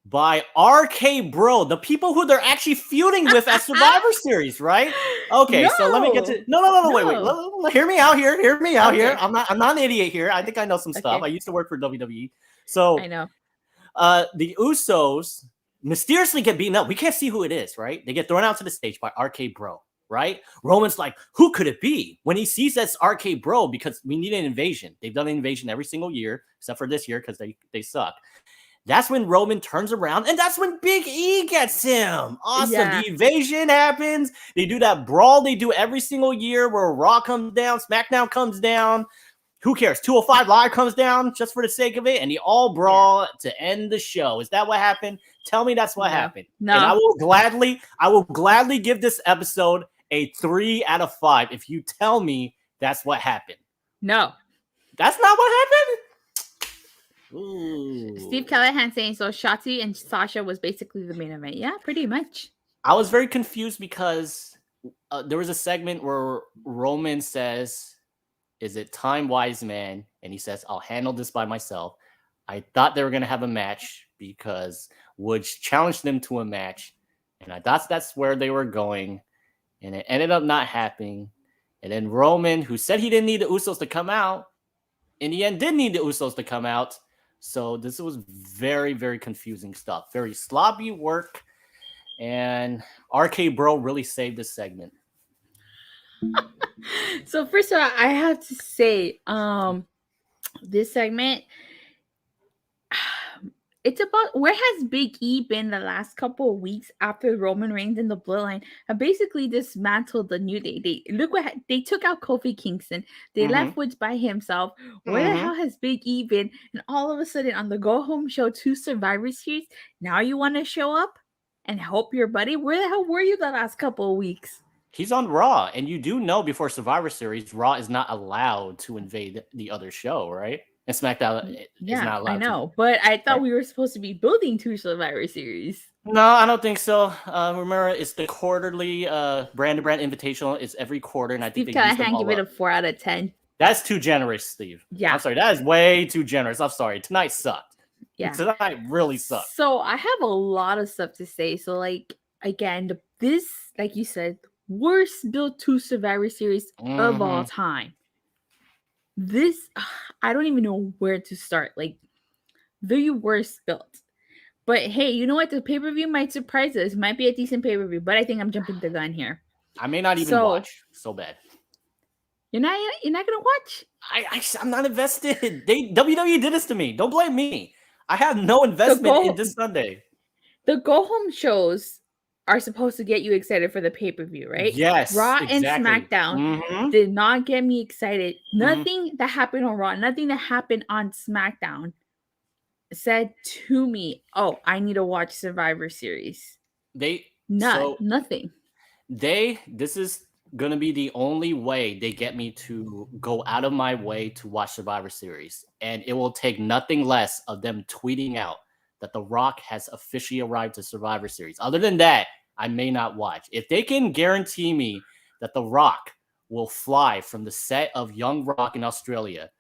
by RK Bro, the people who they're actually feuding with at Survivor Series, right? Okay, so let me get to wait. Hear me out here. I'm not an idiot here. I think I know some stuff. I used to work for WWE. So I know. The Usos mysteriously get beaten up. We can't see who it is, right? They get thrown out to the stage by RK Bro, right? Roman's like, who could it be? When he sees that's RK Bro, because we need an invasion. They've done an invasion every single year, except for this year because they suck. That's when Roman turns around, and that's when Big E gets him. Awesome. Yeah. The invasion happens. They do that brawl they do every single year where Raw comes down, SmackDown comes down. Who cares? 205 Live comes down just for the sake of it, and they all brawl to end the show. Is that what happened? Tell me that's what happened. No. And I will gladly give this episode a 3 out of 5 if you tell me that's what happened. No. That's not what happened? Ooh. Steve Callahan saying so Shotzi and Sasha was basically the main event. Yeah, pretty much. I was very confused because there was a segment where Roman says, is it time, wise man? And he says, I'll handle this by myself. I thought they were going to have a match because Woods challenged them to a match. And I thought that's where they were going. And it ended up not happening. And then Roman, who said he didn't need the Usos to come out, in the end did need the Usos to come out. So this was very, very confusing stuff. Very sloppy work. And RK Bro really saved this segment. So first of all, I have to say, this segment, it's about where has Big E been the last couple of weeks after Roman Reigns and the Bloodline have basically dismantled the New Day. Look what they took out Kofi Kingston. They left Woods by himself. Where the hell has Big E been? And all of a sudden on the Go Home Show 2 Survivor Series, now you want to show up and help your buddy? Where the hell were you the last couple of weeks? He's on Raw, and you do know before Survivor Series, Raw is not allowed to invade the other show, right? And SmackDown is not allowed. I know, but I thought we were supposed to be building 2 Survivor Series. No, I don't think so. Remember, it's the quarterly brand-to-brand invitational. It's every quarter, and I think Steve Callahan give it a 4 out of 10. That's too generous, Steve. Yeah, I'm sorry. That is way too generous. I'm sorry. Tonight sucked. Yeah, tonight really sucked. So I have a lot of stuff to say. So, like, again, this, like you said, worst built 2 Survivor Series of all time. This, I don't even know where to start. Like, the worst built. But hey, you know what? The pay-per-view might surprise us. Might be a decent pay-per-view, but I think I'm jumping the gun here. I may not even So watch. So bad. you're not gonna watch? I'm not invested. WWE did this to me. Don't blame me. I have no investment in this Sunday. The go-home shows are supposed to get you excited for the pay-per-view, right? Yes, Raw exactly. and SmackDown Mhm. did not get me excited. Nothing that happened on Raw, nothing that happened on SmackDown said to me, "Oh, I need to watch Survivor Series." Nothing. This is gonna be the only way they get me to go out of my way to watch Survivor Series, and it will take nothing less of them tweeting out that The Rock has officially arrived to Survivor Series. Other than that, I may not watch. If they can guarantee me that The Rock will fly from the set of Young Rock in Australia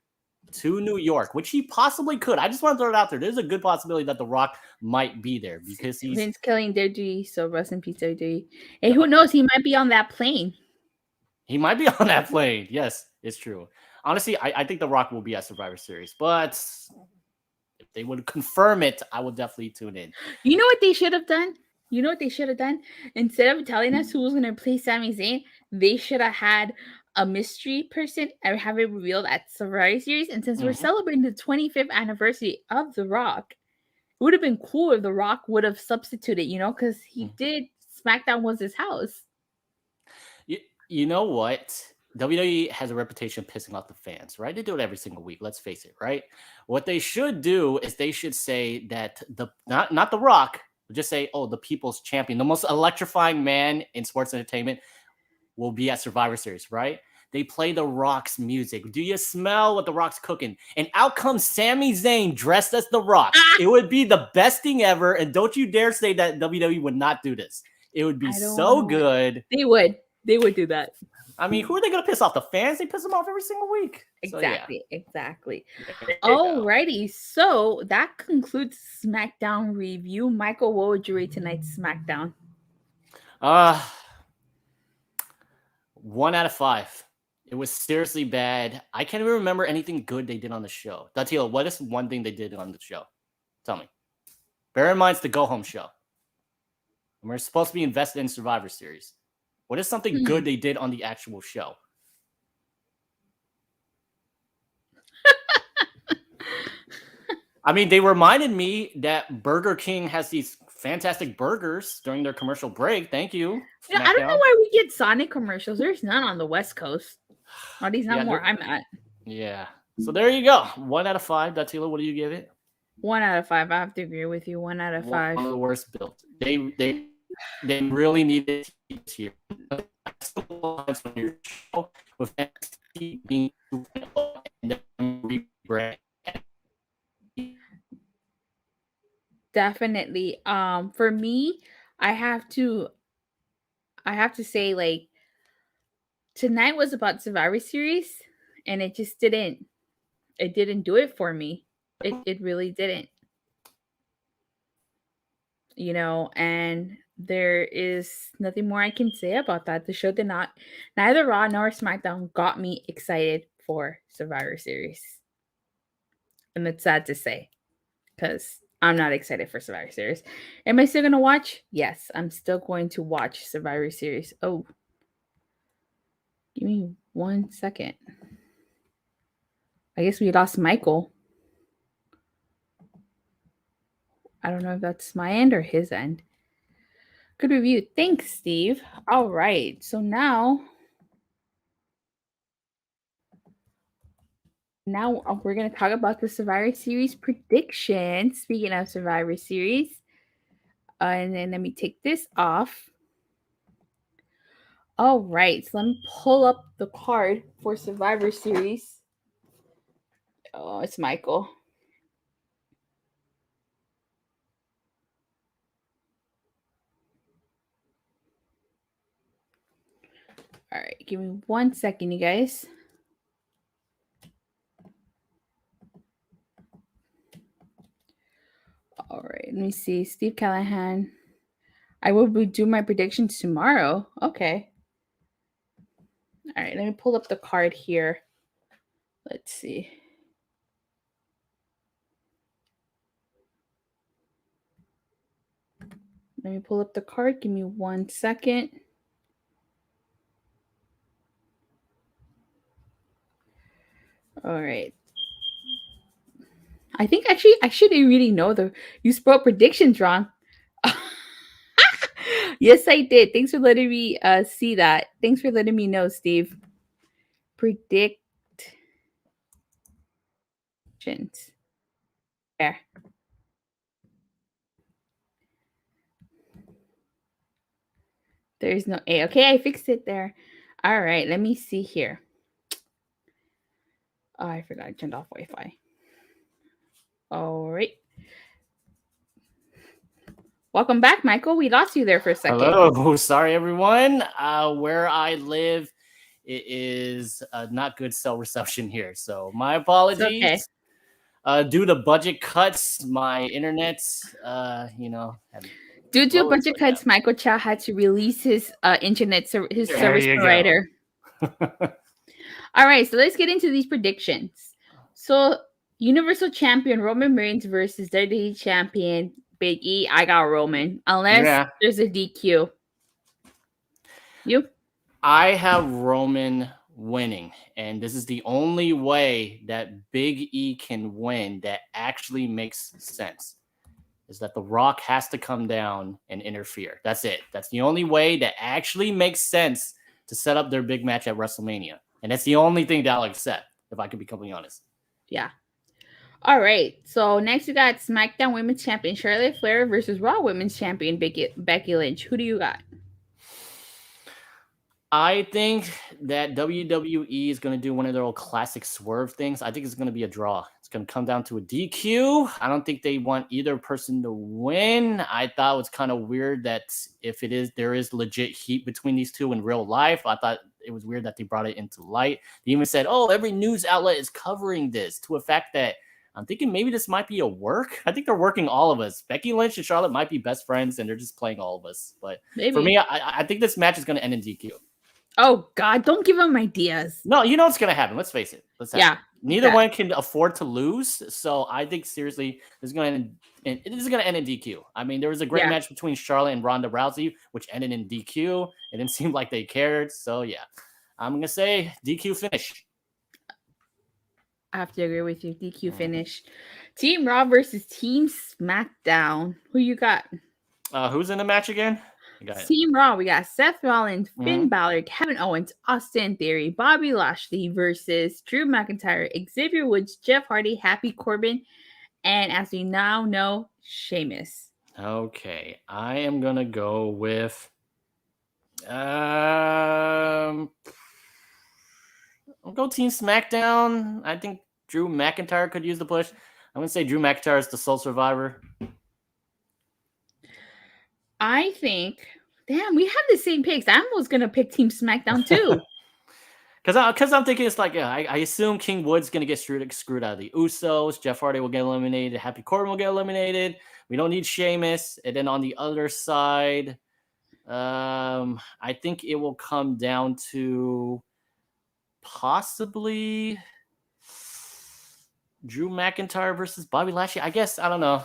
to New York, which he possibly could. I just want to throw it out there. There's a good possibility that The Rock might be there because he's Vince killing WWE, so rest in peace, WWE. And who knows, he might be on that plane. He might be on that plane. Yes, it's true. Honestly, I think The Rock will be at Survivor Series, but if they would confirm it, I will definitely tune in. You know what they should have done? Instead of telling us who was going to play Sami Zayn, they should have had a mystery person and have it revealed at Survivor Series. And since we're celebrating the 25th anniversary of The Rock, it would have been cool if The Rock would have substituted, because he did. SmackDown was his house. You know what? WWE has a reputation of pissing off the fans, right? They do it every single week. Let's face it, right? What they should do is they should say that not The Rock, but just say, oh, the people's champion, the most electrifying man in sports entertainment will be at Survivor Series, right? They play The Rock's music. Do you smell what The Rock's cooking? And out comes Sami Zayn dressed as The Rock. It would be the best thing ever. And don't you dare say that WWE would not do this. It would be so good. They would do that. I mean, who are they going to piss off? The fans? They piss them off every single week. Exactly. Alrighty. So that concludes SmackDown review. Michael, what would you rate tonight's SmackDown? 1 out of 5. It was seriously bad. I can't even remember anything good they did on the show. Datila, what is one thing they did on the show? Tell me. Bear in mind it's the go-home show. And we're supposed to be invested in Survivor Series. What is something good they did on the actual show? I mean, they reminded me that Burger King has these fantastic burgers during their commercial break. Thank you. I don't know why we get Sonic commercials. There's none on the West Coast. At least not where I'm at. Yeah. So there you go. 1 out of 5. Datila, what do you give it? 1 out of 5. I have to agree with you. 1 out of 5. One of the worst built. They really needed to this here. With being and rebrand. Definitely. For me, I have to say, like, tonight was about Survivor Series, and it just didn't do it for me. It really didn't. And there is nothing more I can say about that. The show neither Raw nor SmackDown got me excited for Survivor Series. And it's sad to say, because I'm not excited for Survivor Series. Am I still going to watch? Yes, I'm still going to watch Survivor Series. Oh, give me 1 second. I guess we lost Michael. I don't know if that's my end or his end. Good review. Thanks, Steve. All right. So now we're going to talk about the Survivor Series predictions. Speaking of Survivor Series. And then let me take this off. All right. So let me pull up the card for Survivor Series. Oh, it's Michael. All right. Give me 1 second, you guys. All right, let me see. Steve Callahan. I will do my predictions tomorrow. Okay. All right, let me pull up the card here. Let's see. Let me pull up the card. Give me 1 second. All right. I think actually I shouldn't really know you spelled predictions wrong. Yes, I did. Thanks for letting me see that. Thanks for letting me know, Steve. Predictions. There. There's no A. Okay, I fixed it there. All right, let me see here. Oh, I forgot I turned off Wi-Fi. All right. Welcome back, Michael. We lost you there for a second. Hello. Sorry, everyone. Where I live, it is not good cell reception here. So my apologies. Okay. Due to budget cuts, my internet, due to budget cuts, Michael Chow had to release his internet, his service provider. All right, so let's get into these predictions. So, Universal Champion Roman Reigns versus WWE Champion Big E. I got Roman, unless there's a DQ. You? I have Roman winning, and this is the only way that Big E can win that actually makes sense. Is that The Rock has to come down and interfere. That's it. That's the only way that actually makes sense to set up their big match at WrestleMania. And that's the only thing that I'll accept, if I can be completely honest. Yeah. All right. So next we got SmackDown Women's Champion Charlotte Flair versus Raw Women's Champion Becky Lynch. Who do you got? I think that WWE is going to do one of their old classic swerve things. I think it's going to be a draw. It's going to come down to a DQ. I don't think they want either person to win. I thought it was kind of weird that if there is legit heat between these two in real life. I thought it was weird that they brought it into light. They even said, every news outlet is covering this, to a fact that I'm thinking maybe this might be a work. I think they're working all of us. Becky Lynch and Charlotte might be best friends, and they're just playing all of us. But for me, I think this match is going to end in DQ. Oh, God, don't give them ideas. No, you know what's going to happen. Let's face it. Neither one can afford to lose. So I think, seriously, this is going to end in DQ. I mean, there was a great match between Charlotte and Ronda Rousey, which ended in DQ. It didn't seem like they cared. So, yeah, I'm going to say DQ finish. I have to agree with you. DQ finish. Team Raw versus Team SmackDown. Who you got? Who's in the match again? Team Raw, we got Seth Rollins, Finn Balor, Kevin Owens, Austin Theory, Bobby Lashley versus Drew McIntyre, Xavier Woods, Jeff Hardy, Happy Corbin, and as we now know, Sheamus. Okay, I am gonna go with I'll go Team SmackDown. I think Drew McIntyre could use the push. I'm gonna say Drew McIntyre is the sole survivor. I think, damn, we have the same picks. I almost gonna pick Team SmackDown too. Because I'm thinking it's like, I assume King Wood's gonna get screwed out of the Usos. Jeff Hardy will get eliminated. Happy Corbin will get eliminated. We don't need Sheamus. And then on the other side, I think it will come down to possibly Drew McIntyre versus Bobby Lashley. I guess, I don't know.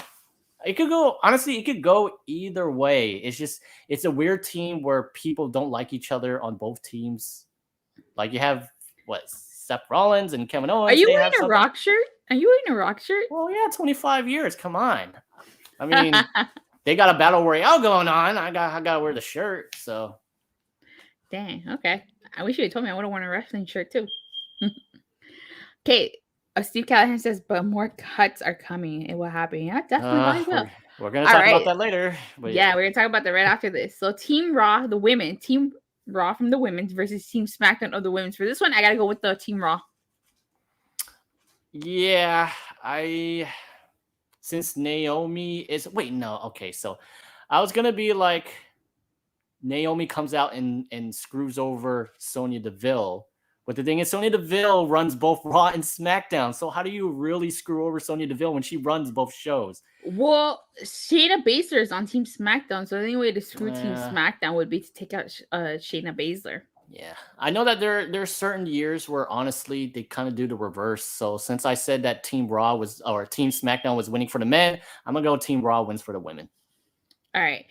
It could go either way. It's a weird team where people don't like each other on both teams. Like you have Seth Rollins and Kevin Owens. Are you wearing a Rock shirt? Well, yeah, 25 years. Come on. I mean, they got a battle royale going on. I gotta wear the shirt. So, dang. Okay, I wish you had told me. I would have worn a wrestling shirt too. Okay. Steve Callahan says, but more cuts are coming. It will happen. Yeah, definitely will. We're going to talk about that later. Yeah, we're going to talk about that right after this. So Team Raw, the women. Team Raw from the women's versus Team SmackDown of the women's. For this one, I got to go with the Team Raw. Yeah, since Naomi is... Wait, no. Okay, so I was going to be like, Naomi comes out and screws over Sonya Deville. But the thing is, Sonya Deville runs both Raw and SmackDown. So how do you really screw over Sonya Deville when she runs both shows? Well, Shayna Baszler is on Team SmackDown. So the only way to screw Team SmackDown would be to take out Shayna Baszler. Yeah. I know that there are certain years where, honestly, they kind of do the reverse. So since I said that Team Team SmackDown was winning for the men, I'm going to go Team Raw wins for the women. All right.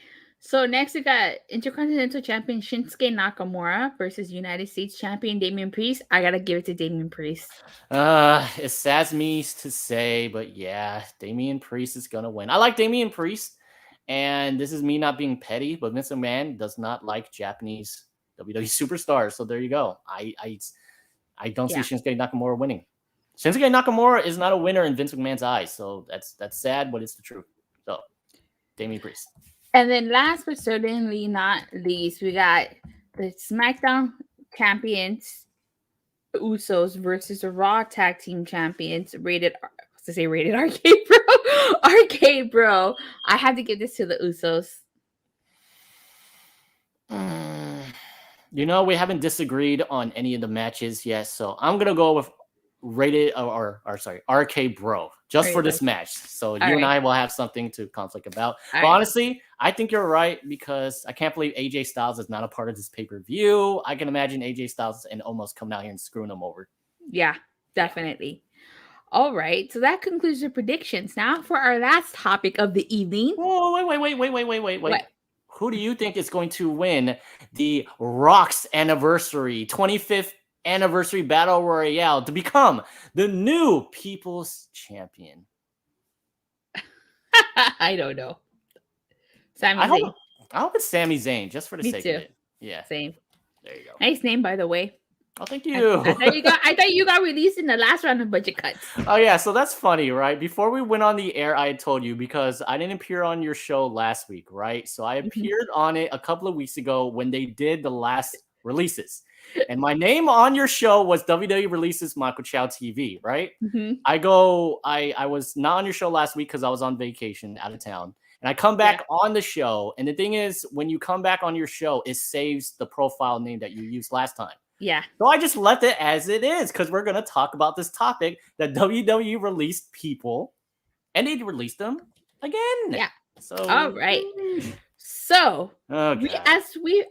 So next we got Intercontinental Champion Shinsuke Nakamura versus United States Champion Damien Priest. I gotta give it to Damien Priest. It saddens me to say, but yeah, Damian Priest is gonna win. I like Damian Priest, and this is me not being petty, but Vince McMahon does not like Japanese WWE superstars. So there you go. I don't see Shinsuke Nakamura winning. Shinsuke Nakamura is not a winner in Vince McMahon's eyes, so that's sad, but it's the truth. So Damian Priest. And then last but certainly not least, we got the SmackDown champions, the Usos, versus the Raw Tag Team champions, rated Arcade Bro. Arcade Bro. I have to give this to the Usos. You know, we haven't disagreed on any of the matches yet, so I'm gonna go with Arcade Bro, just for this match. So you and I will have something to conflict about. But honestly, I think you're right, because I can't believe AJ Styles is not a part of this pay-per-view. I can imagine AJ Styles and almost coming out here and screwing them over. Yeah, definitely. All right, so that concludes the predictions. Now for our last topic of the evening. Oh, wait. What? Who do you think is going to win the Rock's anniversary, 25th anniversary battle royale to become the new People's Champion? I don't know. Sami Zayn. I hope it's Sami Zayn, just for the sake of it. Yeah. Same. There you go. Nice name, by the way. Oh, thank you. I thought you got released in the last round of budget cuts. Oh yeah, so that's funny, right? Before we went on the air, I had told you, because I didn't appear on your show last week, right? So I appeared on it a couple of weeks ago when they did the last releases. And my name on your show was WWE Releases Michael Chow TV, right? I was not on your show last week because I was on vacation out of town. And I come back on the show. And the thing is, when you come back on your show, it saves the profile name that you used last time. Yeah. So I just left it as it is, because we're going to talk about this topic that WWE released people, and they released them again. Yeah. So all right. So as we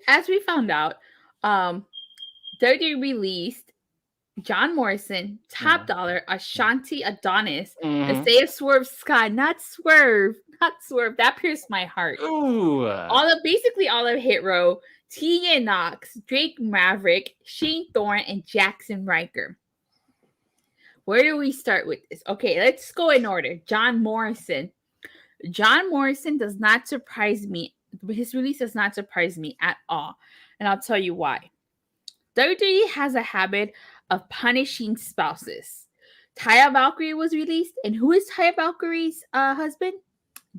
found out, WWE released John Morrison, Top Dollar, Ashanti Adonis, Isaiah Swerve Scott, not Swerve. That pierced my heart. Ooh. All of Hit Row, Tegan Knox, Drake Maverick, Shane Thorne, and Jackson Riker. Where do we start with this? Okay, let's go in order. John Morrison. John Morrison does not surprise me. His release does not surprise me at all. And I'll tell you why. WWE has a habit of punishing spouses. Taya Valkyrie was released. And who is Taya Valkyrie's husband?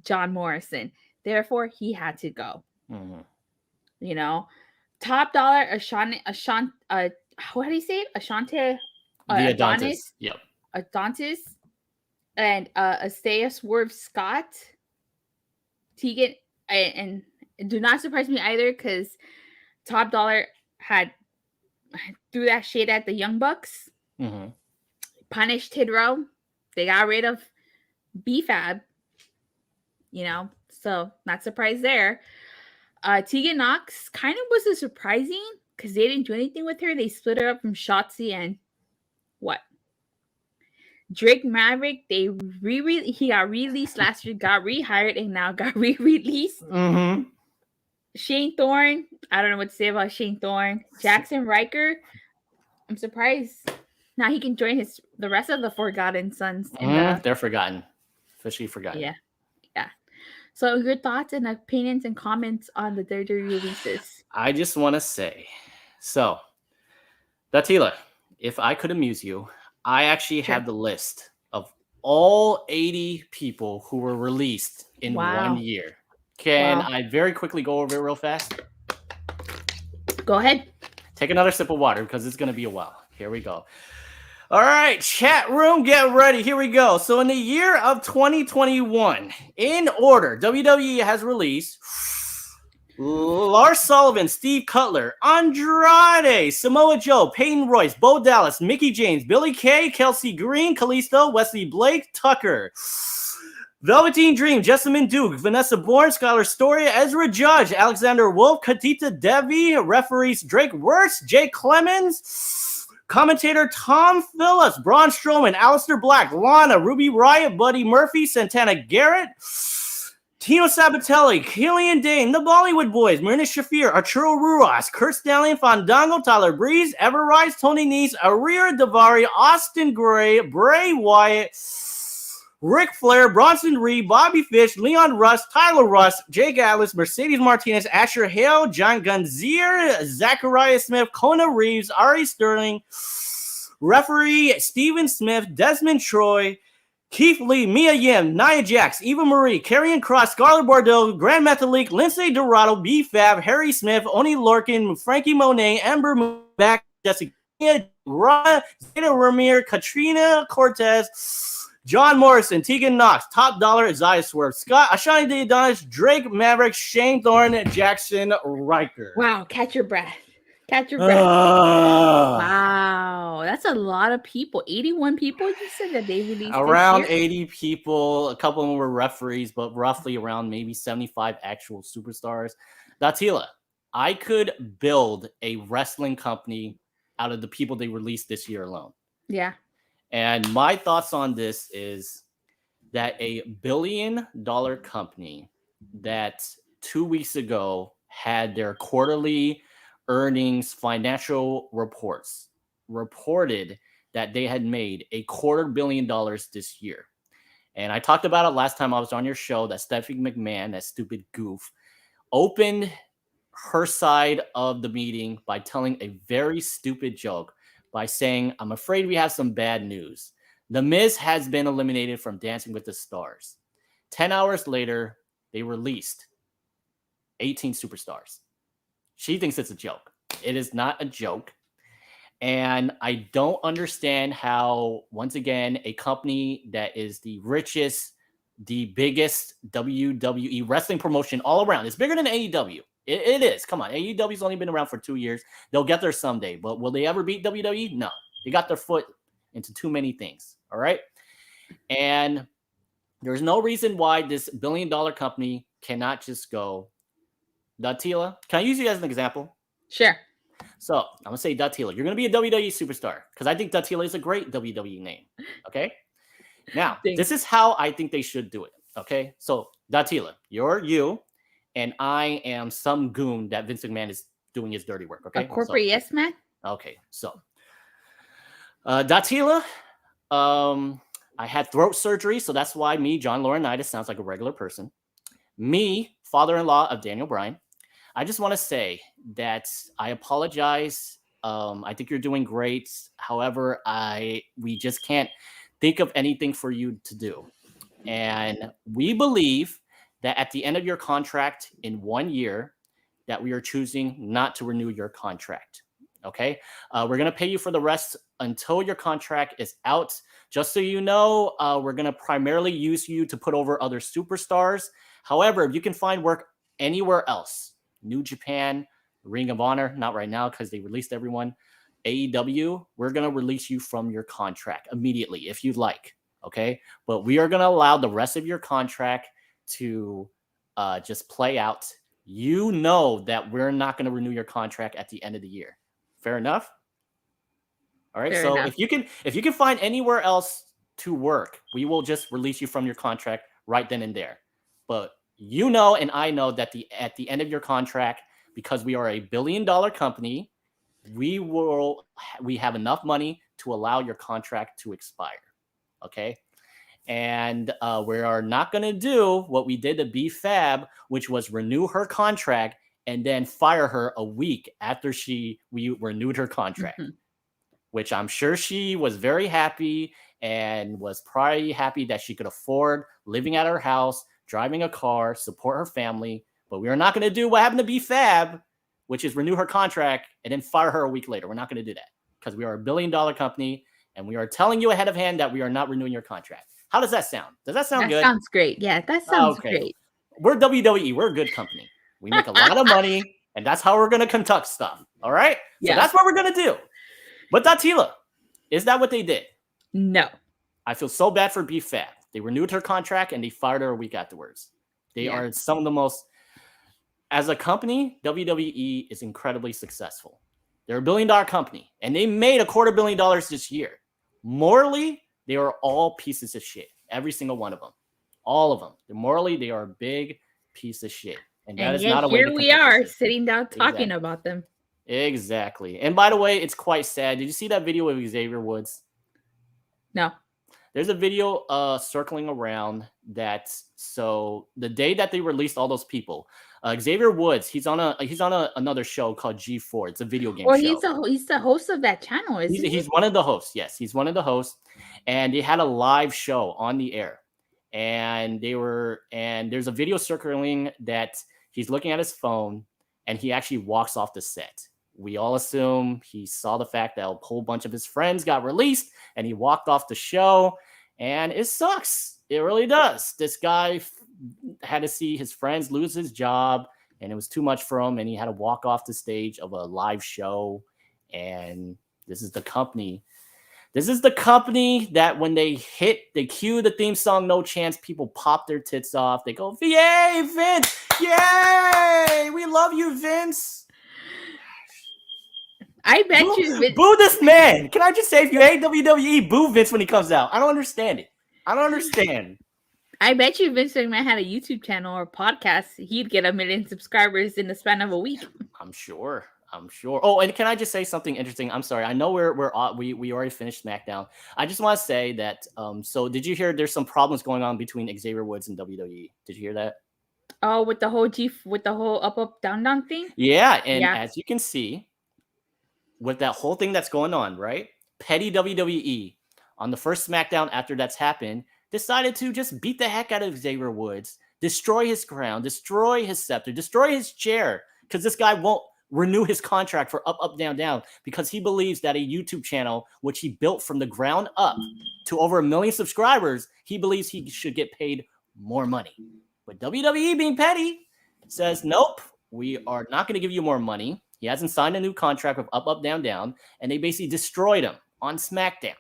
John Morrison. Therefore, he had to go. You know, Top Dollar, Ashanti, what do you say it? Ashanti, Adonis. Yep. Adonis, and Isaiah Swerve Scott, Tegan, and do not surprise me either, because Top Dollar threw that shade at the Young Bucks, punished Hit Row. They got rid of B-Fab, you know, so not surprised there. Tegan Knox kind of was surprising, because they didn't do anything with her. They split her up from Shotzi and what? Drake Maverick, he got released last year, got rehired, and now got re-released. Shane Thorne, I don't know what to say about Shane Thorne. Jackson Riker, I'm surprised. Now he can join the rest of the Forgotten Sons. They're forgotten. Officially forgotten. Yeah. So your thoughts and opinions and comments on the WWE releases? I just want to say, so, Datila, if I could amuse you, I actually have the list of all 80 people who were released in 1 year. Can I very quickly go over it real fast? Go ahead. Take another sip of water, because it's going to be a while. Here we go. All right, chat room, get ready. Here we go. So in the year of 2021, in order, WWE has released Lars Sullivan, Steve Cutler, Andrade, Samoa Joe, Peyton Royce, Bo Dallas, Mickey James, Billy Kay, Kelsey Green, Kalisto, Wesley Blake, Tucker, Velveteen Dream, Jessamine Duke, Vanessa Bourne, Skylar Storia, Ezra Judge, Alexander Wolf, Katita Devi, referees Drake Wirtz, Jake Clemens, commentator Tom Phillips, Braun Strowman, Aleister Black, Lana, Ruby Riott, Buddy Murphy, Santana Garrett, Tino Sabatelli, Killian Dane, the Bollywood Boys, Marina Shafir, Arturo Ruas, Kurt Stallion, Fandango, Tyler Breeze, Ever Rise, Tony Nese, Arira Davari, Austin Gray, Bray Wyatt, Ric Flair, Bronson Reed, Bobby Fish, Leon Russ, Tyler Russ, Jake Atlas, Mercedes Martinez, Asher Hale, John Gunzier, Zachariah Smith, Kona Reeves, Ari Sterling, referee Steven Smith, Desmond Troy, Keith Lee, Mia Yim, Nia Jax, Eva Marie, Karrion Kross, Scarlett Bordeaux, Grand Metalik, Lindsay Dorado, B-Fab, Harry Smith, Oni Lorcan, Frankie Monet, Amber Moonback, Jessica, Zeta Ramir, Katrina Cortez, John Morrison, Tegan Knox, Top Dollar, Isaiah Swerve, Scott, Ashani De Adonis, Drake Maverick, Shane Thorne, Jackson Riker. Wow, catch your breath. Catch your breath. Wow, that's a lot of people. 81 people you said that they released around this year? 80 people. A couple of them were referees, but roughly around maybe 75 actual superstars. Datila, I could build a wrestling company out of the people they released this year alone. Yeah. And my thoughts on this is that a $1 billion company that 2 weeks ago had their quarterly earnings financial reports reported that they had made $250 million this year. And I talked about it last time I was on your show that Stephanie McMahon, that stupid goof, opened her side of the meeting by telling a very stupid joke by saying, I'm afraid we have some bad news. The Miz has been eliminated from Dancing with the Stars. 10 hours later, they released 18 superstars. She thinks it's a joke. It is not a joke. And I don't understand how, once again, a company that is the richest, the biggest WWE wrestling promotion all around, it's bigger than AEW. It is. Come on. AEW's only been around for 2 years. They'll get there someday. But will they ever beat WWE? No. They got their foot into too many things. All right? And there's no reason why this $1 billion company cannot just go, Datila, can I use you as an example? Sure. So I'm going to say Datila. You're going to be a WWE superstar because I think Datila is a great WWE name. Okay? Now, this is how I think they should do it. Okay? So, Datila, you're you, and I am some goon that Vince McMahon is doing his dirty work. Okay? A corporate yes man? Okay. So, Datila, I had throat surgery, so that's why me, John Laurinaitis, sounds like a regular person. Me, father-in-law of Daniel Bryan. I just want to say that I apologize. I think you're doing great. However, we just can't think of anything for you to do. And we believe that at the end of your contract in 1 year, that we are choosing not to renew your contract. Okay? We're going to pay you for the rest until your contract is out. Just so you know, we're going to primarily use you to put over other superstars. However, if you can find work anywhere else, New Japan, Ring of Honor, not right now because they released everyone. AEW, we're going to release you from your contract immediately if you'd like, okay? But we are going to allow the rest of your contract to just play out. You know that we're not going to renew your contract at the end of the year. Fair enough? All right, so if you can find anywhere else to work, we will just release you from your contract right then and there. But you know, and I know that at the end of your contract, because we are a $1 billion company, we have enough money to allow your contract to expire. Okay. And we are not going to do what we did to B-Fab, which was renew her contract and then fire her a week after we renewed her contract, which I'm sure she was very happy and was probably happy that she could afford living at her house, driving a car, support her family. But we are not going to do what happened to B-Fab, which is renew her contract and then fire her a week later. We're not going to do that because we are a $1 billion company and we are telling you ahead of hand that we are not renewing your contract. How does that sound? Does that sound good? That sounds great. Yeah, that sounds great. We're WWE. We're a good company. We make a lot of money, and that's how we're going to conduct stuff. All right? So that's what we're going to do. But Datila, is that what they did? No. I feel so bad for B-Fab. They renewed her contract, and they fired her a week afterwards. They are some of the most... As a company, WWE is incredibly successful. They're a $1 billion company, and they made $250 million this year. Morally, they are all pieces of shit. Every single one of them. All of them. Morally, they are a big piece of shit. And that And is yet not a way to here we conduct are yourself. sitting down talking Exactly. about them. Exactly. And by the way, it's quite sad. Did you see that video of Xavier Woods? No. There's a video circling around that. So the day that they released all those people, Xavier Woods, he's on another show called G4. It's a video game Well, show. he's the host of that channel, isn't he? He's one of the hosts. Yes, he's one of the hosts, and they had a live show on the air, and there's a video circling that he's looking at his phone, and he actually walks off the set. We all assume he saw the fact that a whole bunch of his friends got released, and he walked off the show, and it sucks. It really does. This guy had to see his friends lose his job, and it was too much for him, and he had to walk off the stage of a live show. And this is the company. This is the company that when they cue the theme song "No Chance," people pop their tits off. They go, "Yay, Vince! Yay! We love you, Vince." I bet you Vince. Boo this man. Can I just say, if you hate WWE, boo Vince when he comes out. I don't understand it. I don't understand. I bet you Vince McMahon had a YouTube channel or podcast, he'd get 1 million subscribers in the span of a week. I'm sure. Oh, and can I just say something interesting? I'm sorry. I know we already finished SmackDown. I just want to say that. So did you hear? There's some problems going on between Xavier Woods and WWE. Did you hear that? Oh, with the whole up down thing. Yeah, and as you can see, with that whole thing that's going on, right? Petty WWE on the first SmackDown after that's happened decided to just beat the heck out of Xavier Woods, destroy his crown, destroy his scepter, destroy his chair, because this guy won't renew his contract for Up, Up, Down, Down, because he believes that a YouTube channel, which he built from the ground up to over 1 million subscribers, he believes he should get paid more money. But WWE, being petty, says, nope, we are not going to give you more money. He hasn't signed a new contract with Up, Up, Down, Down, and they basically destroyed him on SmackDown.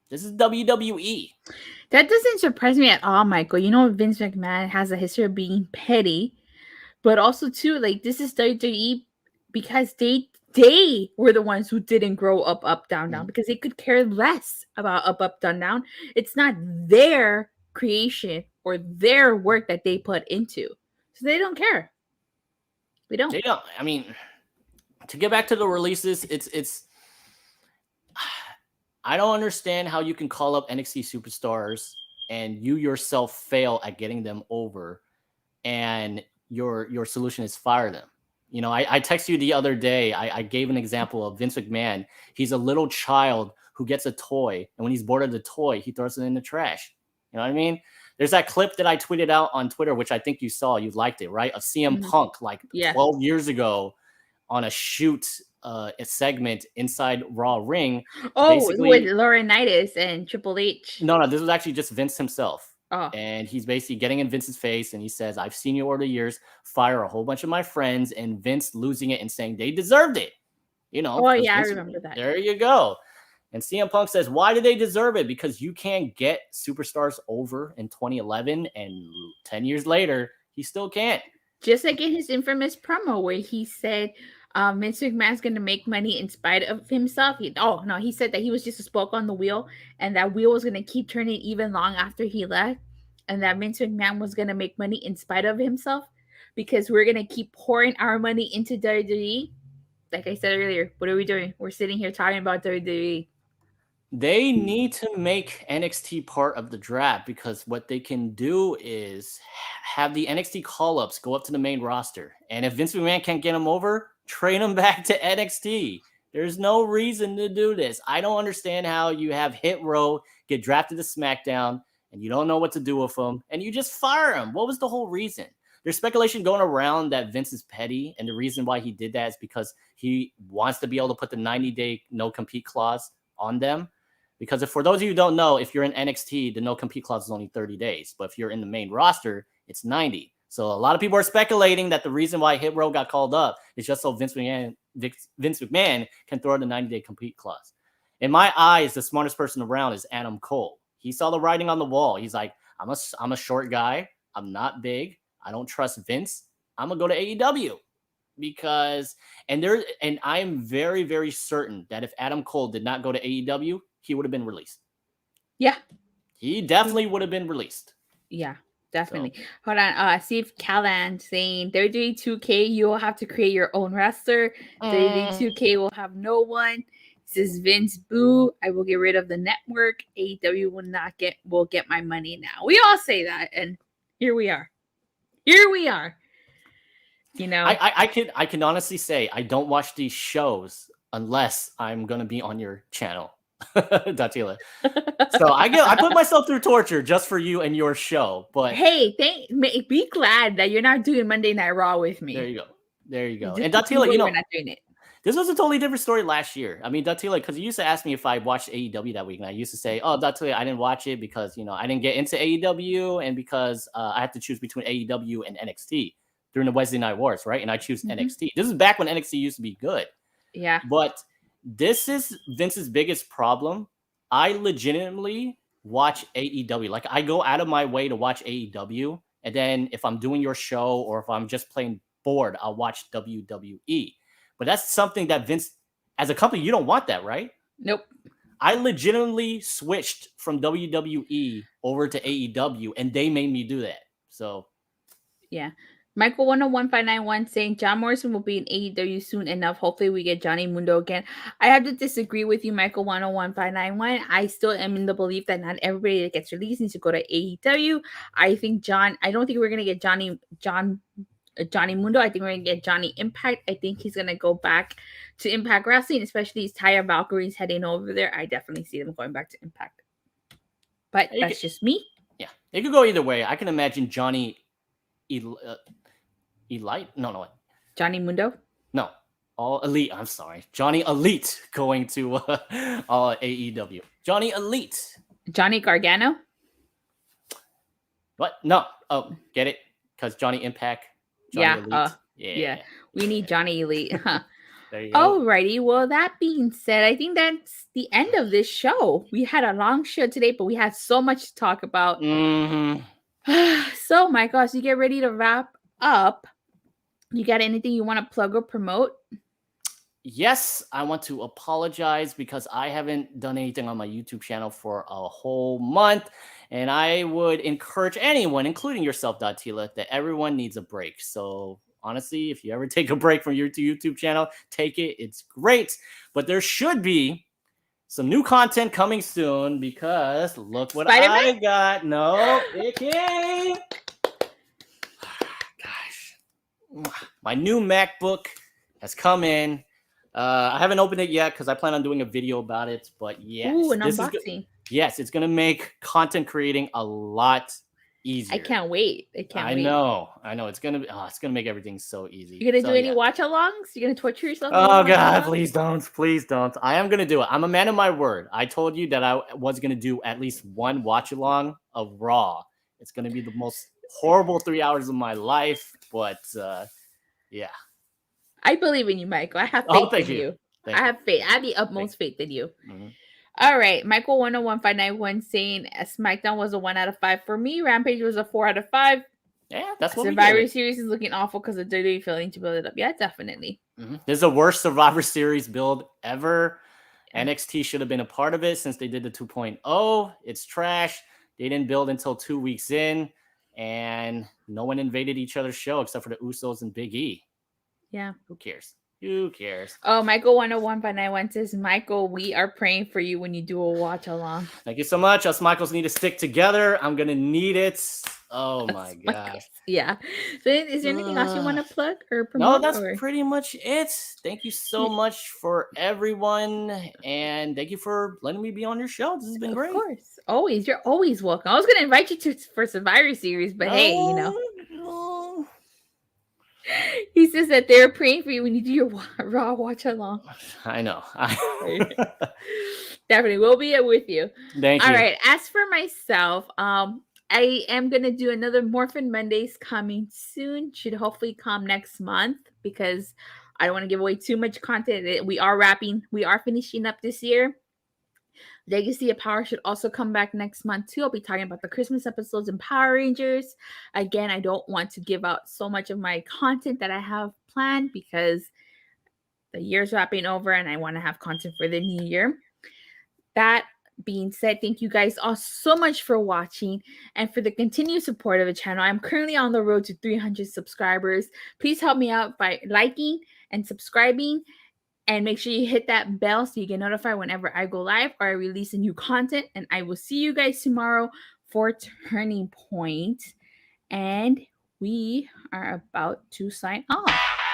This is WWE. That doesn't surprise me at all, Michael. You know, Vince McMahon has a history of being petty, but also too, like, this is WWE because they were the ones who didn't grow up, up, down, down, because they could care less about up, up, down, down. It's not their creation or their work that they put into, so they don't care. They don't. I mean, to get back to the releases, it's. I don't understand how you can call up NXT superstars and you yourself fail at getting them over, and your solution is fire them. You know, I texted you the other day. I gave an example of Vince McMahon. He's a little child who gets a toy, and when he's bored of the toy, he throws it in the trash. You know what I mean? There's that clip that I tweeted out on Twitter, which I think you saw. You liked it, right? Of CM Punk, like 12 years ago on a shoot a segment inside Raw Ring. Oh, with Laurinaitis and Triple H. No, this was actually just Vince himself. Oh. And he's basically getting in Vince's face, and he says, I've seen you over the years fire a whole bunch of my friends, and Vince losing it and saying they deserved it. You know. Oh, yeah, Vince, I remember that. There you go. And CM Punk says, why do they deserve it? Because you can't get superstars over in 2011, and 10 years later, he still can't. Just like in his infamous promo where he said Vince McMahon's going to make money in spite of himself. He said that he was just a spoke on the wheel, and that wheel was going to keep turning even long after he left, and that Vince McMahon was going to make money in spite of himself because we're going to keep pouring our money into WWE. Like I said earlier, what are we doing? We're sitting here talking about WWE. They need to make NXT part of the draft, because what they can do is have the NXT call-ups go up to the main roster. And if Vince McMahon can't get them over, trade them back to NXT. There's no reason to do this. I don't understand how you have Hit Row get drafted to SmackDown and you don't know what to do with them, and you just fire him. What was the whole reason? There's speculation going around that Vince is petty, and the reason why he did that is because he wants to be able to put the 90-day no-compete clause on them. Because for those of you who don't know, if you're in NXT, the no-compete clause is only 30 days. But if you're in the main roster, it's 90. So a lot of people are speculating that the reason why Hit Row got called up is just so Vince McMahon can throw the 90-day compete clause. In my eyes, the smartest person around is Adam Cole. He saw the writing on the wall. He's like, I'm a short guy. I'm not big. I don't trust Vince. I'm going to go to AEW. And I'm very, very certain that if Adam Cole did not go to AEW, he would have been released. Yeah. He definitely would have been released. Yeah, definitely. Hold on. See if Callan saying WWE 2K, you will have to create your own wrestler. WWE 2K will have no one. Says Vince Boo, I will get rid of the network. AEW will get my money now. We all say that, and here we are. Here we are. You know, I can honestly say I don't watch these shows unless I'm gonna be on your channel, Datila. So I put myself through torture just for you and your show. But hey, be glad that you're not doing Monday Night Raw with me. There you go. There you go. Just And Datila, we're not doing it. This was a totally different story last year. I mean, Datila, because you used to ask me if I watched AEW that week, and I used to say, "Oh, Datila, I didn't watch it because I didn't get into AEW, and because I had to choose between AEW and NXT during the Wednesday Night Wars, right?" And I choose NXT. This is back when NXT used to be good. Yeah. But this is Vince's biggest problem. I legitimately watch AEW. Like, I go out of my way to watch AEW, and then if I'm doing your show or if I'm just plain bored, I'll watch WWE. But that's something that Vince, as a company, you don't want that, right? Nope. I legitimately switched from WWE over to AEW, and they made me do that. So, yeah. Michael 101591 saying John Morrison will be in AEW soon enough. Hopefully we get Johnny Mundo again. I have to disagree with you, Michael 101591. I still am in the belief that not everybody that gets released needs to go to AEW. I don't think we're gonna get Johnny Mundo. I think we're gonna get Johnny Impact. I think he's gonna go back to Impact Wrestling, especially as Taya Valkyrie's heading over there. I definitely see them going back to Impact. But that's just me. Yeah, it could go either way. I can imagine Johnny Elite? No. Johnny Mundo? No. All Elite. I'm sorry. Johnny Elite going to AEW. Johnny Elite. Johnny Gargano? What? No. Oh, get it? Because Johnny Impact. Johnny Elite. Yeah. We need Johnny Elite. Huh. There you go. Alrighty. Well, that being said, I think that's the end of this show. We had a long show today, but we had so much to talk about. So, my gosh, you get ready to wrap up. You got anything you want to plug or promote? Yes, I want to apologize because I haven't done anything on my YouTube channel for a whole month. And I would encourage anyone, including yourself, Datila, that everyone needs a break. So honestly, if you ever take a break from your YouTube channel, take it. It's great. But there should be some new content coming soon because look what I got. No, it came. Gosh. My new MacBook has come in. I haven't opened it yet because I plan on doing a video about it. But yes, an unboxing. Yes, it's gonna make content creating a lot easier. I can't wait. I know. It's gonna make everything so easy. You gonna do any watch-alongs? You gonna torture yourself? Oh God, please don't. I am gonna do it. I'm a man of my word. I told you that I was gonna do at least one watch-along of Raw. It's gonna be the most horrible 3 hours of my life, but yeah. I believe in you, Michael. I have faith in you. I have faith. I have the utmost faith in you. Mm-hmm. All right. Michael 101591 saying SmackDown was a 1 out of 5 for me. Rampage was a 4 out of 5. Yeah, that's what Survivor Series is looking awful because of WWE failing to build it up. Yeah, definitely. Mm-hmm. This is the worst Survivor Series build ever. NXT should have been a part of it since they did the 2.0. It's trash. They didn't build until 2 weeks in, and no one invaded each other's show except for the Usos and Big E. Yeah. Who cares? Who cares? Oh, Michael 101591 says, Michael, we are praying for you when you do a watch along. Thank you so much. Us Michaels need to stick together. I'm going to need it. Oh, my gosh. Yeah. So is there anything else you want to plug or promote? No, that's pretty much it. Thank you so much for everyone. And thank you for letting me be on your show. This has been great. Of course. Always. You're always welcome. I was going to invite you for Survivor Series, but hey, you know. He says that they're praying for you when you do your Raw watch along. I know. Definitely. We'll be with you. Thank you. All right. As for myself, I am going to do another Morphin Mondays coming soon. Should hopefully come next month because I don't want to give away too much content. We are finishing up this year. Legacy of Power should also come back next month too. I'll be talking about the Christmas episodes and Power Rangers. Again, I don't want to give out so much of my content that I have planned because the year's wrapping over and I want to have content for the new year. That being said, thank you guys all so much for watching and for the continued support of the channel. I'm currently on the road to 300 subscribers. Please help me out by liking and subscribing, and make sure you hit that bell so you get notified whenever I go live or I release a new content. And I will see you guys tomorrow for Turning Point. And we are about to sign off.